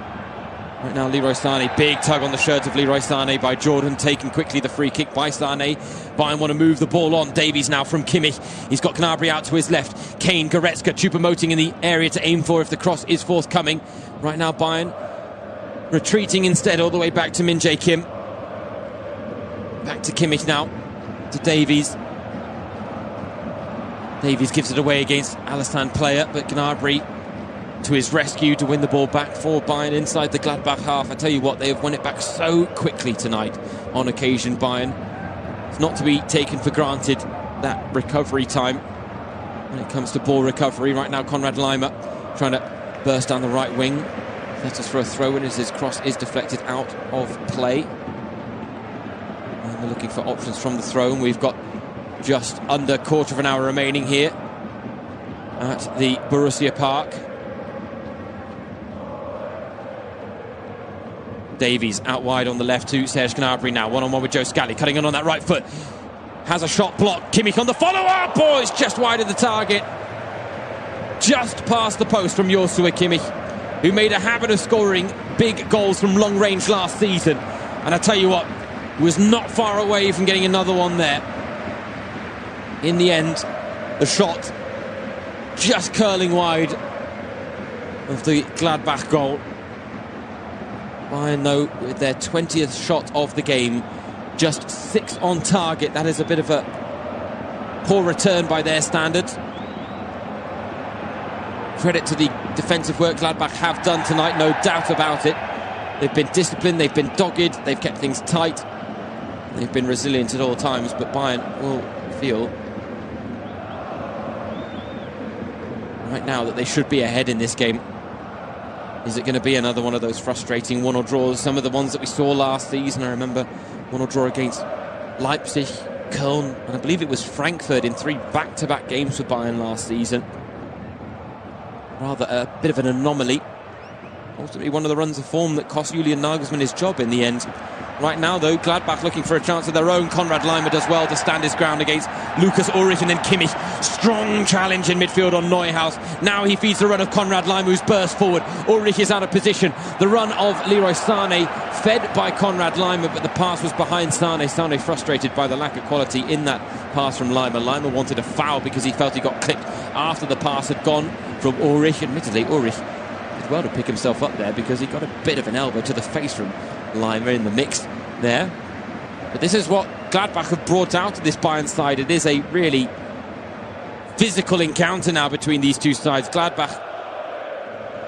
Right now, Leroy Sané, big tug on the shirt of Leroy Sané by Jordan, taken quickly the free kick by Sané. Bayern want to move the ball on. Davies now from Kimmich. He's got Gnabry out to his left. Kane, Goretzka, Choupo-Moting in the area to aim for if the cross is forthcoming. Right now, Bayern retreating instead all the way back to Min-Jae Kim. Back to Kimmich now, to Davies. Davies gives it away against Alassane Player, but Gnabry to his rescue to win the ball back for Bayern inside the Gladbach half. I tell you what, they have won it back so quickly tonight on occasion, Bayern. It's not to be taken for granted, that recovery time when it comes to ball recovery. Right now, Konrad Laimer trying to burst down the right wing. Let us for a throw-in as his cross is deflected out of play. And they're looking for options from the throw, and we've got just under a quarter of an hour remaining here at the Borussia Park. Davies out wide on the left to Serge Gnabry now. One-on-one with Joe Scally, cutting in on that right foot. Has a shot blocked. Kimmich on the follow-up. Oh, it's just wide of the target. Just past the post from Joshua Kimmich, who made a habit of scoring big goals from long range last season. And I tell you what, he was not far away from getting another one there. In the end, the shot just curling wide of the Gladbach goal. Bayern, though, with their 20th shot of the game, just 6 on target. That is a bit of a poor return by their standards. Credit to the defensive work Gladbach have done tonight, no doubt about it. They've been disciplined, they've been dogged, they've kept things tight, they've been resilient at all times, but Bayern will feel right now that they should be ahead in this game. Is it going to be another one of those frustrating 1-1 draws? Some of the ones that we saw last season. I remember 1-1 draw against Leipzig, Köln, and I believe it was Frankfurt in 3 back-to-back games for Bayern last season. Rather a bit of an anomaly. Ultimately one of the runs of form that cost Julian Nagelsmann his job in the end. Right now, though, Gladbach looking for a chance of their own. Konrad Laimer does well to stand his ground against Lucas Ulrich, and then Kimmich. Strong challenge in midfield on Neuhaus. Now he feeds the run of Konrad Laimer, who's burst forward. Ulrich is out of position. The run of Leroy Sané, fed by Konrad Laimer, but the pass was behind Sané. Sané frustrated by the lack of quality in that pass from Laimer. Laimer wanted a foul because he felt he got clipped after the pass had gone from Ulrich. Admittedly, Ulrich did well to pick himself up there because he got a bit of an elbow to the face from Laimer in the mix there. But this is what Gladbach have brought out of this Bayern side. It is a really physical encounter now between these two sides. Gladbach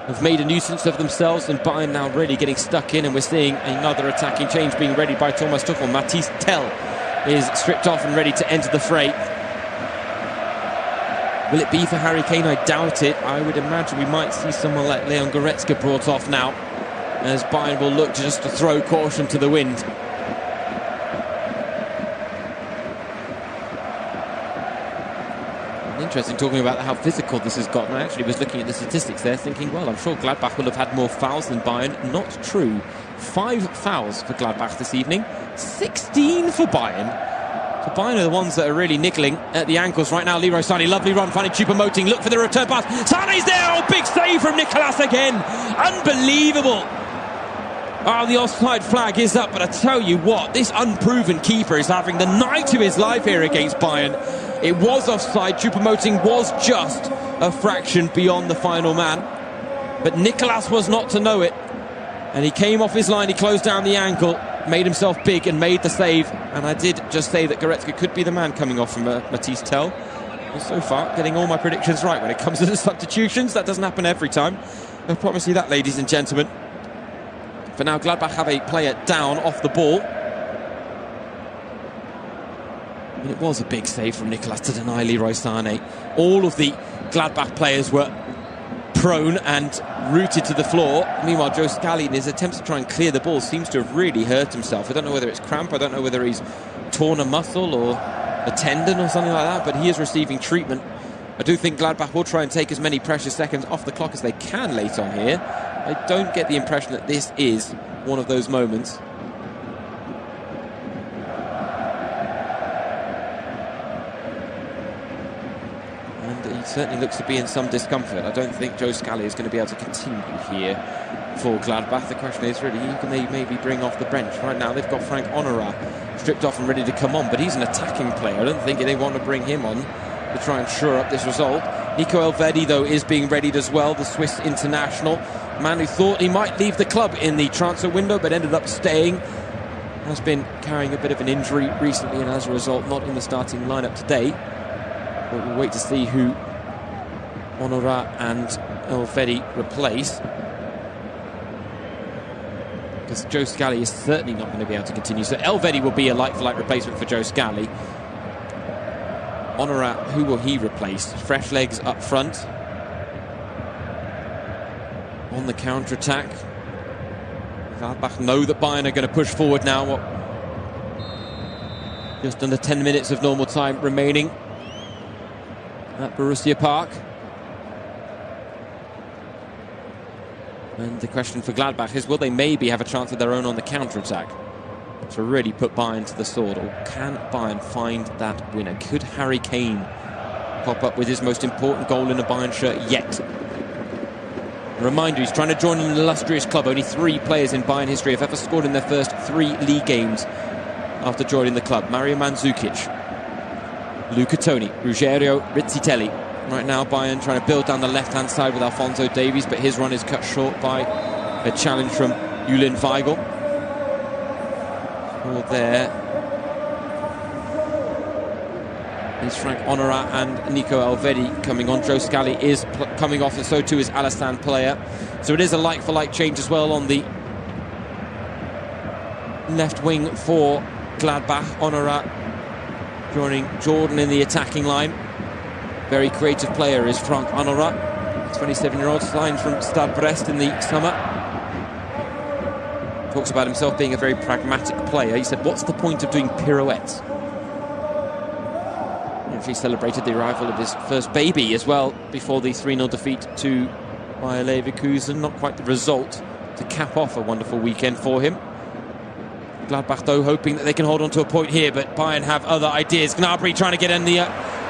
have made a nuisance of themselves, and Bayern now really getting stuck in, and we're seeing another attacking change being ready by Thomas Tuchel. Matthijs Tell is stripped off and ready to enter the fray. Will it be for Harry Kane? I doubt it. I would imagine we might see someone like Leon Goretzka brought off now, as Bayern will look just to throw caution to the wind. Interesting talking about how physical this has gotten. I actually was looking at the statistics there thinking, well, I'm sure Gladbach will have had more fouls than Bayern. Not true. 5 fouls for Gladbach this evening, 16 for Bayern. So Bayern are the ones that are really niggling at the ankles right now. Leroy Sané, lovely run, finding Choupo-Moting. Look for the return pass. Sané's there. Oh, big save from Nicolas again. Unbelievable. Oh, the offside flag is up, but I tell you what, this unproven keeper is having the night of his life here against Bayern. It was offside. Choupo-Moting was just a fraction beyond the final man, but Nicolas was not to know it, and he came off his line. He closed down the ankle, made himself big and made the save. And I did just say that Goretzka could be the man coming off from Matthijs Tell. And so far, getting all my predictions right when it comes to the substitutions. That doesn't happen every time, I promise you that, ladies and gentlemen. For now, Gladbach have a player down off the ball. And it was a big save from Nicolas to deny Leroy Sané. All of the Gladbach players were prone and rooted to the floor. Meanwhile, Joe Scally, in his attempts to try and clear the ball, seems to have really hurt himself. I don't know whether it's cramp, I don't know whether he's torn a muscle or a tendon or something like that, but he is receiving treatment. I do think Gladbach will try and take as many precious seconds off the clock as they can late on here. I don't get the impression that this is one of those moments. And he certainly looks to be in some discomfort. I don't think Joe Scally is going to be able to continue here for Gladbach. The question is really, who can they maybe bring off the bench? Right now they've got Frank Honorat stripped off and ready to come on, but he's an attacking player. I don't think they want to bring him on to try and shore up this result. Nico Elvedi, though, is being readied as well, the Swiss international. A man who thought he might leave the club in the transfer window, but ended up staying. Has been carrying a bit of an injury recently, and as a result, not in the starting lineup today. But we'll wait to see who Honorat and Elvedi replace. Because Joe Scally is certainly not going to be able to continue. So Elvedi will be a like-for-like replacement for Joe Scally. Honorat, who will he replace? Fresh legs up front. On the counter-attack. Gladbach know that Bayern are going to push forward now. Just under 10 minutes of normal time remaining at Borussia Park. And the question for Gladbach is, will they maybe have a chance of their own on the counter-attack to really put Bayern to the sword? Or can Bayern find that winner? Could Harry Kane pop up with his most important goal in a Bayern shirt yet? A reminder, he's trying to join an illustrious club. Only 3 players in Bayern history have ever scored in their first 3 league games after joining the club. Mario Mandzukic, Luca Toni, Ruggero Rizzitelli. Right now, Bayern trying to build down the left-hand side with Alphonso Davies, but his run is cut short by a challenge from Julian Weigl. There is Frank Honorat and Nico Elvedi coming on. Joe Scally is coming off, and so too is Alassane Player. So it is a like-for-like change as well on the left wing for Gladbach. Honorat joining Jordan in the attacking line. Very creative player is Frank Honorat, 27-year-old, signed from Stade Brest in the summer. Talks about himself being a very pragmatic player. He said, what's the point of doing pirouettes? He actually celebrated the arrival of his first baby as well before the 3-0 defeat to Bayer Leverkusen. Not quite the result to cap off a wonderful weekend for him. Gladbach, though, hoping that they can hold on to a point here, but Bayern have other ideas. Gnabry trying to get in the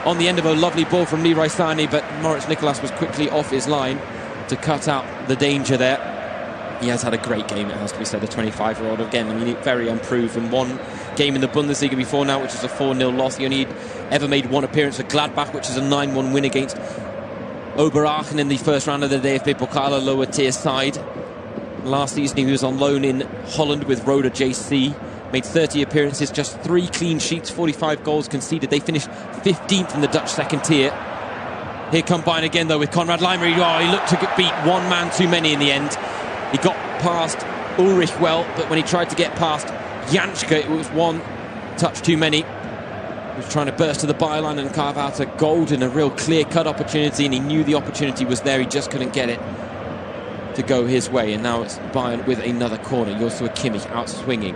on the end of a lovely ball from Leroy Sané, but Moritz Nicolas was quickly off his line to cut out the danger there. He has had a great game, it has to be said, the 25-year-old. Again, I mean, very unproven. One game in the Bundesliga before now, which is a 4-0 loss. He only ever made one appearance for Gladbach, which is a 9-1 win against Oberaachen in the first round of the DFB Pokal, a lower tier side. Last season he was on loan in Holland with Roda JC. Made 30 appearances, just 3 clean sheets, 45 goals conceded. They finished 15th in the Dutch second tier. Here come Bayern again, though, with Konrad Laimer. Oh, he looked to beat one man too many in the end. He got past Ulrich well, but when he tried to get past Janschke, it was one touch too many. He was trying to burst to the byline and carve out a golden, a real clear-cut opportunity, and he knew the opportunity was there. He just couldn't get it to go his way. And now it's Bayern with another corner. Joshua Kimmich out swinging.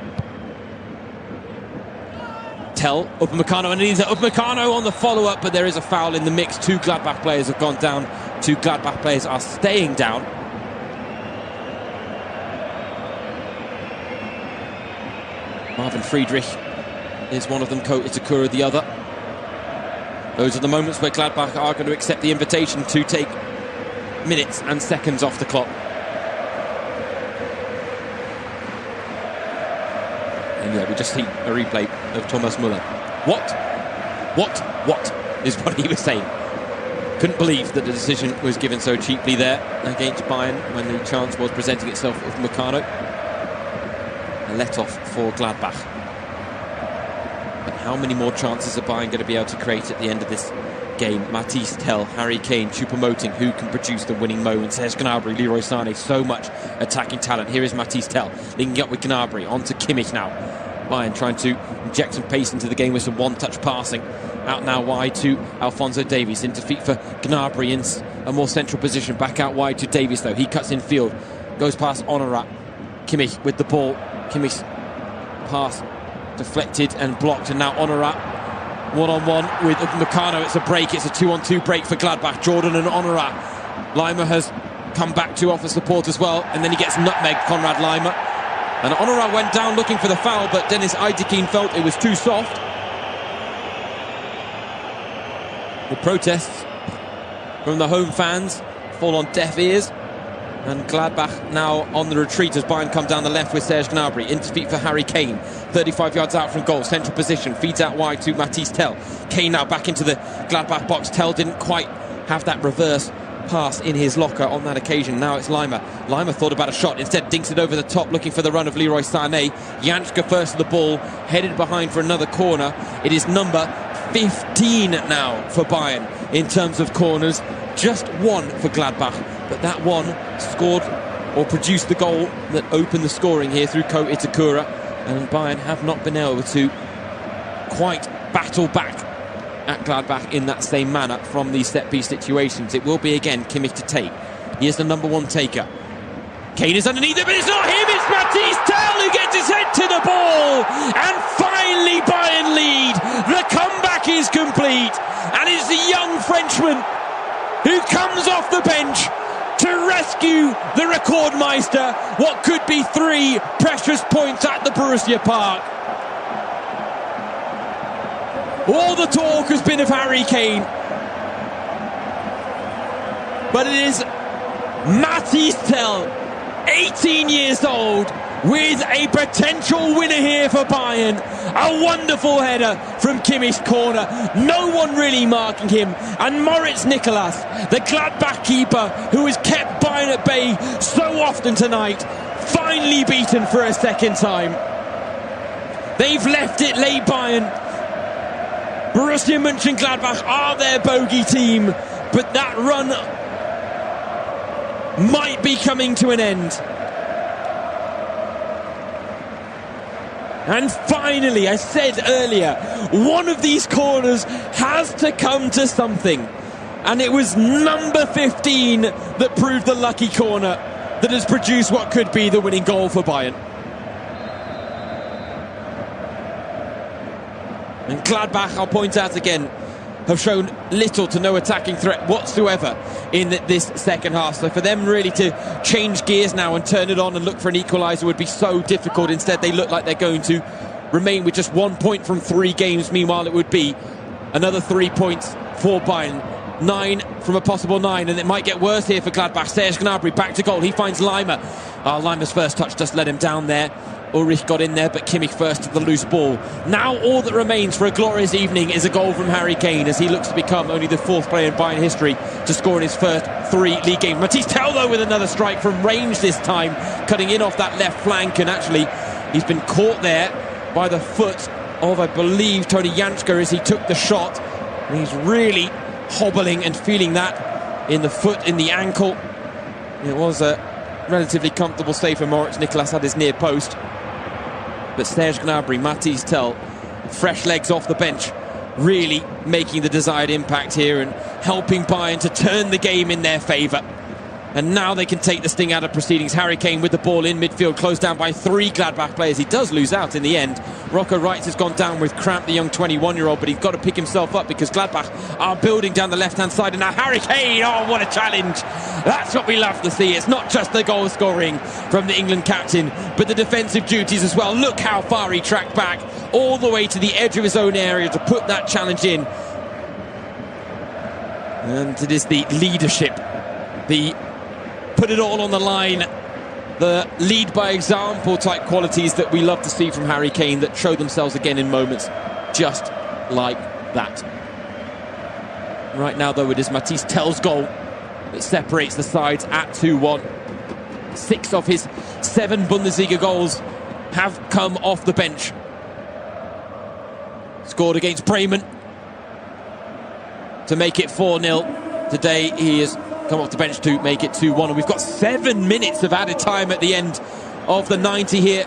Tell Upamecano, and he's Upamecano on the follow-up, but there is a foul in the mix. 2 Gladbach players have gone down. 2 Gladbach players are staying down. Marvin Friedrich is one of them, Ko Itakura the other. Those are the moments where Gladbach are going to accept the invitation to take minutes and seconds off the clock. And yeah, we just see a replay of Thomas Muller. What is what he was saying. Couldn't believe that the decision was given so cheaply there against Bayern when the chance was presenting itself with Meccano. A let-off for Gladbach. But how many more chances are Bayern going to be able to create at the end of this game? Matisse Tell, Harry Kane, Choupo-Moting, who can produce the winning moments? There's Gnabry, Leroy Sané, so much attacking talent. Here is Matisse Tell, linking up with Gnabry, on to Kimmich now. Bayern trying to inject some pace into the game with some one-touch passing. Out now wide to Alphonso Davies, into feet for Gnabry in a more central position. Back out wide to Davies, though. He cuts in field, goes past Honorat. Kimmich with the ball. Kimmich's pass deflected and blocked, and now Honorat one-on-one with Upamecano. It's a break. It's a 2-on-2 break for Gladbach. Jordan and Honorat. Lima has come back to offer support as well, and then he gets nutmeg, Konrad Lima. And Honorat went down looking for the foul, but Dennis Aytekin felt it was too soft. The protests from the home fans fall on deaf ears. And Gladbach now on the retreat as Bayern come down the left with Serge Gnabry. Into feet for Harry Kane. 35 yards out from goal. Central position. Feeds out wide to Matthijs Tel. Kane now back into the Gladbach box. Tel didn't quite have that reverse pass in his locker on that occasion. Now it's Lima. Lima thought about a shot. Instead dinks it over the top looking for the run of Leroy Sané. Jančka first to the ball. Headed behind for another corner. It is number 15 now for Bayern in terms of corners. Just one for Gladbach, but that one scored or produced the goal that opened the scoring here through Ko Itakura, and Bayern have not been able to quite battle back at Gladbach in that same manner from these set-piece situations. It will be again Kimmich to take. He is the number one taker. Kane is underneath it, but it's not him, it's Matthijs Tel who gets his head to the ball, and finally Bayern lead. The comeback is complete, and it's the young Frenchman who comes off the bench to rescue the Rekordmeister. What could be 3 precious points at the Borussia Park. All the talk has been of Harry Kane, but it is Matthijs Tel, 18 years old, with a potential winner here for Bayern. A wonderful header from Kimmich's corner. No one really marking him. And Moritz Nicolas, the Gladbach keeper, who has kept Bayern at bay so often tonight, finally beaten for a second time. They've left it late, Bayern. Borussia Mönchengladbach are their bogey team, but that run might be coming to an end. And finally, I said earlier, one of these corners has to come to something. And it was number 15 that proved the lucky corner that has produced what could be the winning goal for Bayern. And Gladbach, I'll point out again, have shown little to no attacking threat whatsoever in this second half. So for them really to change gears now and turn it on and look for an equaliser would be so difficult. Instead, they look like they're going to remain with just 1 point from 3 games. Meanwhile, it would be another 3 points for Bayern. 9 from a possible 9, and it might get worse here for Gladbach. Serge Gnabry back to goal. He finds Lima. Lima's first touch just let him down there. Ulrich got in there, but Kimmich first to the loose ball. Now all that remains for a glorious evening is a goal from Harry Kane, as he looks to become only the 4th player in Bayern history to score in his first 3 league games. Matthijs Tel, though, with another strike from range this time, cutting in off that left flank, and actually he's been caught there by the foot of, I believe, Tony Jančka as he took the shot. And he's really hobbling and feeling that in the foot, in the ankle. It was a relatively comfortable save for Moritz Nicolas at his near post. But Serge Gnabry, Matthijs Tel, fresh legs off the bench, really making the desired impact here and helping Bayern to turn the game in their favour. And now they can take the sting out of proceedings. Harry Kane with the ball in midfield, closed down by 3 Gladbach players. He does lose out in the end. Rocco Reitz has gone down with cramp, the young 21-year-old, but he's got to pick himself up because Gladbach are building down the left-hand side. And now Harry Kane, oh, what a challenge. That's what we love to see. It's not just the goal scoring from the England captain, but the defensive duties as well. Look how far he tracked back, all the way to the edge of his own area to put that challenge in. And it is the leadership, the put it all on the line, the lead by example type qualities that we love to see from Harry Kane that show themselves again in moments just like that. Right now, though, it is Matthijs Tel's goal that separates the sides at 2-1. 6 of his 7 Bundesliga goals have come off the bench. Scored against Bremen to make it 4-0. Today he has come off the bench to make it 2-1, and we've got 7 minutes of added time at the end of the 90 here.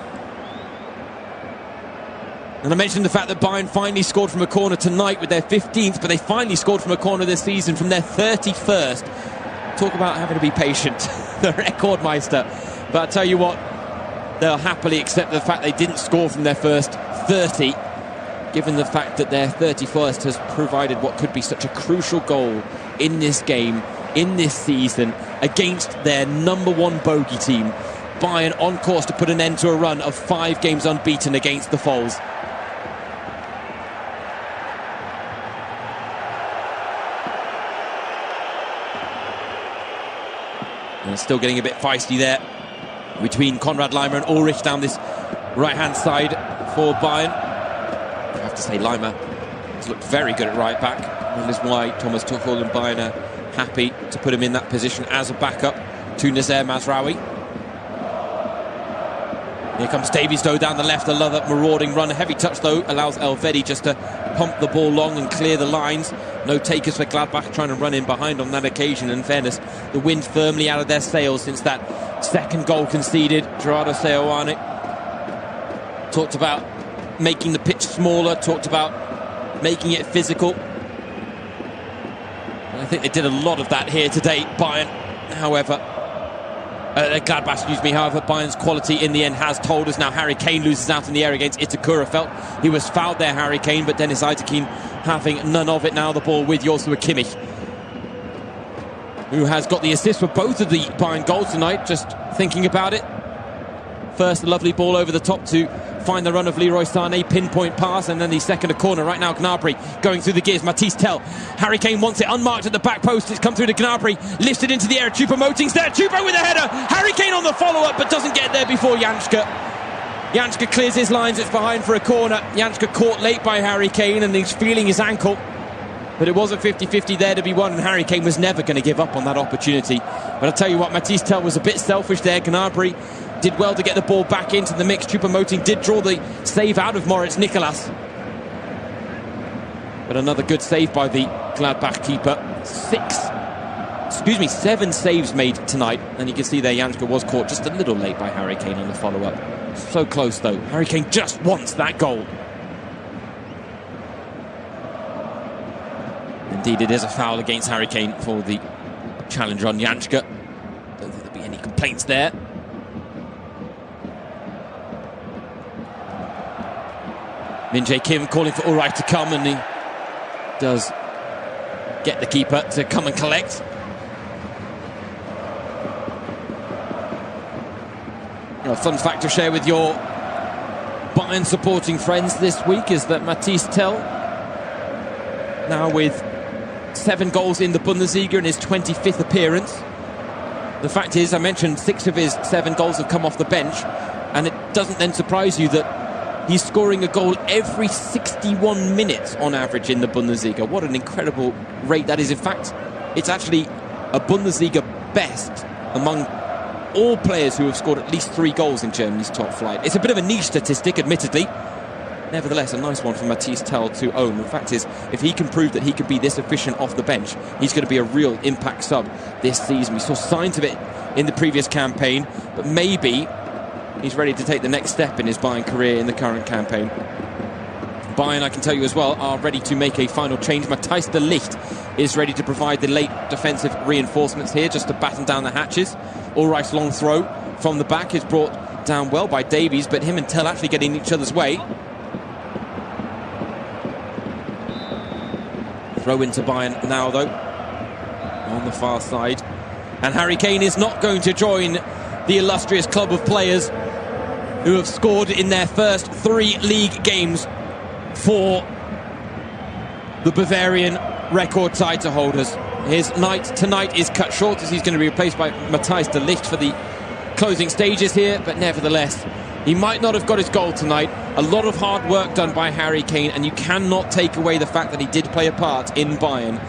And I mentioned the fact that Bayern finally scored from a corner tonight with their 15th, but they finally scored from a corner this season from their 31st. Talk about having to be patient, the Rekordmeister. But I tell you what, they'll happily accept the fact they didn't score from their first 30. given the fact that their 31st has provided what could be such a crucial goal in this game, in this season, against their #1 bogey team. Bayern on course to put an end to a run of 5 games unbeaten against the Foals. And still getting a bit feisty there between Konrad Laimer and Ulrich down this right-hand side for Bayern. I have to say, Laimer has looked very good at right back. That is why Thomas Tuchel and Bayern are happy to put him in that position as a backup to Nazer Mazraoui. Here comes Davies, though, down the left. I love that marauding run. A heavy touch, though, allows Elvedi just to pump the ball long and clear the lines. No takers for Gladbach, trying to run in behind on that occasion. In fairness, the wind firmly out of their sails since that second goal conceded. Gerardo Seoane talked about making the pitch smaller, talked about making it physical. And I think they did a lot of that here today. Bayern, however... Gladbach, excuse me. However, Bayern's quality in the end has told us. Now Harry Kane loses out in the air against Itakura. Felt he was fouled there, Harry Kane, but Dennis Itakin having none of it. Now the ball with Joshua Kimmich, who has got the assist for both of the Bayern goals tonight. Just thinking about it. First, a lovely ball over the top to find the run of Leroy Sané, pinpoint pass, and then the second a corner. Right now Gnabry going through the gears. Matisse Tell, Harry Kane wants it unmarked at the back post. It's come through to Gnabry, lifted into the air. Choupo-Moting's there, Choupo with a header. Harry Kane on the follow-up, but doesn't get there before Janška. Janška clears his lines, it's behind for a corner. Janška caught late by Harry Kane and he's feeling his ankle. But it was a 50-50 there to be won, and Harry Kane was never going to give up on that opportunity. But I'll tell you what, Matisse Tell was a bit selfish there. Gnabry did well to get the ball back into the mix. Choupo-Moting did draw the save out of Moritz Nicolas. But another good save by the Gladbach keeper. 7 saves made tonight. And you can see there Janška was caught just a little late by Harry Kane on the follow-up. So close though. Harry Kane just wants that goal. Indeed, it is a foul against Harry Kane for the challenge on Janška. Don't think there'll be any complaints there. Min Jae Kim calling for Ulreich to come, and he does get the keeper to come and collect. A fun fact to share with your Bayern supporting friends this week is that Matisse Tell, now with 7 goals in the Bundesliga in his 25th appearance. The fact is, I mentioned 6 of his 7 goals have come off the bench, and it doesn't then surprise you that he's scoring a goal every 61 minutes on average in the Bundesliga. What an incredible rate that is. In fact, it's actually a Bundesliga best among all players who have scored at least 3 goals in Germany's top flight. It's a bit of a niche statistic, admittedly. Nevertheless, a nice one for Matisse Tell to own. The fact is, if he can prove that he can be this efficient off the bench, he's going to be a real impact sub this season. We saw signs of it in the previous campaign, but maybe he's ready to take the next step in his Bayern career in the current campaign. Bayern, I can tell you as well, are ready to make a final change. Matthijs de Ligt is ready to provide the late defensive reinforcements here, just to batten down the hatches. Ulreich's long throw from the back is brought down well by Davies, but him and Tell actually get in each other's way. Throw into Bayern now, though, on the far side. And Harry Kane is not going to join the illustrious club of players who have scored in their first 3 league games for the Bavarian record title holders. His night tonight is cut short as he's going to be replaced by Matthijs de Ligt for the closing stages here, but nevertheless, he might not have got his goal tonight. A lot of hard work done by Harry Kane, and you cannot take away the fact that he did play a part in Bayern,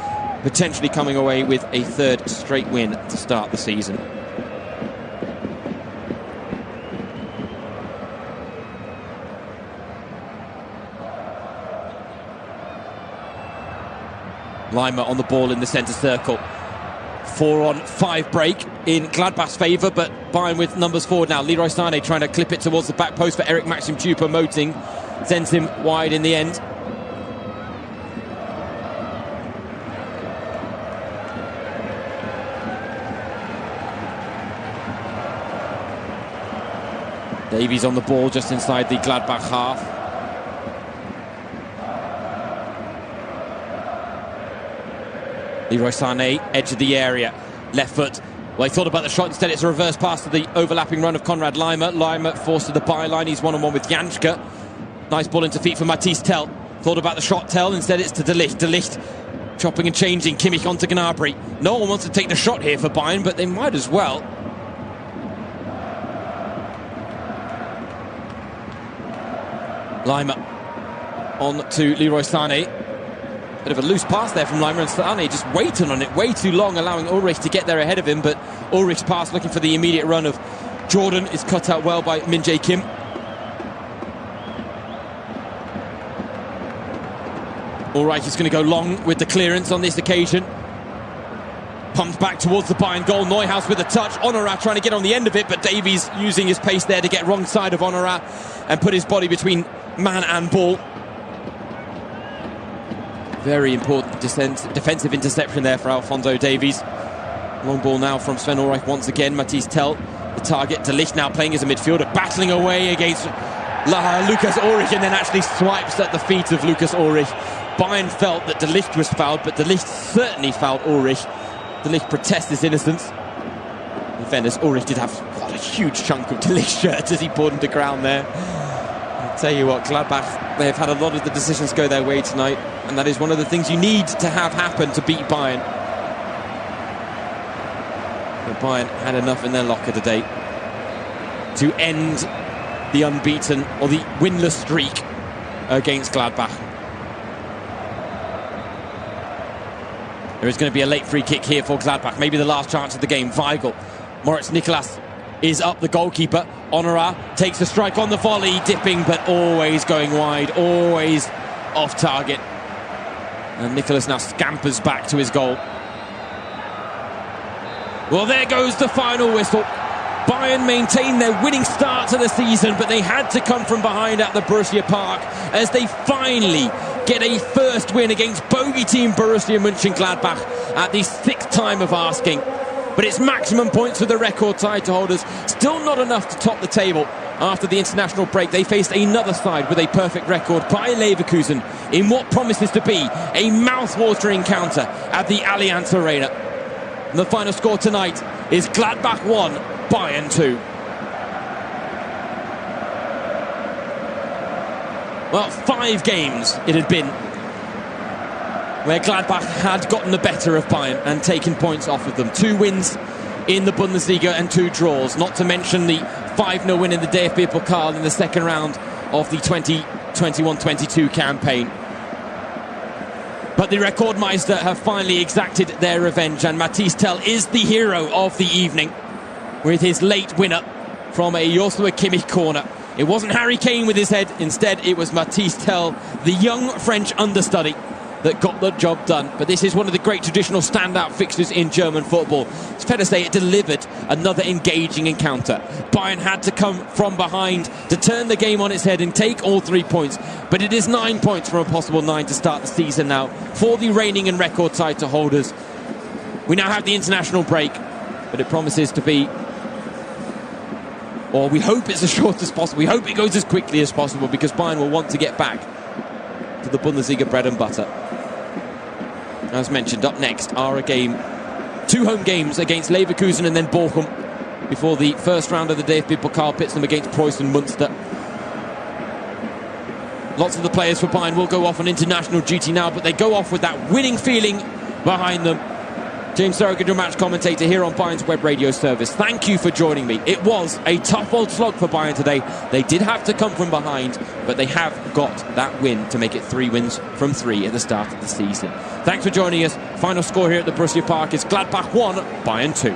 potentially coming away with a 3rd straight win to start the season. Laimer on the ball in the centre circle. 4-on-5 break in Gladbach's favour, but Bayern with numbers forward now. Leroy Sané trying to clip it towards the back post for Eric Maxim Choupo-Moting. Sends him wide in the end. Davies on the ball just inside the Gladbach half. Leroy Sané, edge of the area, left foot. Well, he thought about the shot, instead it's a reverse pass to the overlapping run of Konrad Laimer. Laimer forced to the byline, he's one-on-one with Janschke. Nice ball into feet for Matthijs Tel. Thought about the shot, Tel, instead it's to De Ligt. De Ligt chopping and changing, Kimmich onto Gnabry. No one wants to take the shot here for Bayern, but they might as well. Laimer on to Leroy Sané. Bit of a loose pass there from Laimer, and Sané just waiting on it way too long, allowing Ulrich to get there ahead of him, but Ulrich's pass looking for the immediate run of Jordan is cut out well by Min Jae Kim. Ulreich is going to go long with the clearance on this occasion. Pumps back towards the Bayern goal. Neuhaus with a touch. Honorat trying to get on the end of it, but Davies using his pace there to get wrong side of Honorat and put his body between man and ball. Very important defensive interception there for Alphonso Davies. Long ball now from Sven Ulreich once again. Matthijs Tel, the target. De Ligt now playing as a midfielder, battling away against Lucas Ulrich, and then actually swipes at the feet of Lucas Ulrich. Bayern felt that De Ligt was fouled, but De Ligt certainly fouled Ulrich. De Ligt protests his innocence. In fairness, Ulrich did have quite a huge chunk of De Ligt's shirt as he poured into ground there. I'll tell you what, Gladbach, they have had a lot of the decisions go their way tonight, and that is one of the things you need to have happen to beat Bayern. But Bayern had enough in their locker today to end the unbeaten or the winless streak against Gladbach. There is going to be a late free kick here for Gladbach, maybe the last chance of the game. Weigl, Moritz Nicolas is up, the goalkeeper. Honorat takes a strike on the volley, dipping but always going wide, always off target. And Nicolas now scampers back to his goal. Well, there goes the final whistle. Bayern maintained their winning start to the season, but they had to come from behind at the Borussia Park as they finally get a first win against bogey team Borussia Mönchengladbach at the 6th time of asking. But it's maximum points for the record title holders. Still not enough to top the table. After the international break, they faced another side with a perfect record, Bayer Leverkusen, in what promises to be a mouth-watering encounter at the Allianz Arena. And the final score tonight is Gladbach 1, Bayern 2. Well, 5 games it had been where Gladbach had gotten the better of Bayern and taken points off of them. 2 wins in the Bundesliga and 2 draws, not to mention the 5-0 win in the DFB Pokal in the second round of the 2021-22 campaign. But the Rekordmeister have finally exacted their revenge, and Matthijs Tel is the hero of the evening with his late winner from a Joshua Kimmich corner. It wasn't Harry Kane with his head, instead it was Matthijs Tel, the young French understudy, that got the job done. But this is one of the great traditional standout fixtures in German football. It's fair to say it delivered another engaging encounter. Bayern had to come from behind to turn the game on its head and take all 3 points. But it is 9 points from a possible 9 to start the season now for the reigning and record title holders. We now have the international break, but it promises to be, or we hope it's as short as possible. We hope it goes as quickly as possible, because Bayern will want to get back to the Bundesliga bread and butter. As mentioned, up next are 2 home games against Leverkusen and then Bochum, before the first round of the DFB Pokal pits them against Preußen Münster. Lots of the players for Bayern will go off on international duty now, but they go off with that winning feeling behind them. James Surrogate, your match commentator here on Bayern's web radio service. Thank you for joining me. It was a tough old slog for Bayern today. They did have to come from behind, but they have got that win to make it 3 wins from 3 at the start of the season. Thanks for joining us. Final score here at the Borussia Park is Gladbach 1, Bayern 2.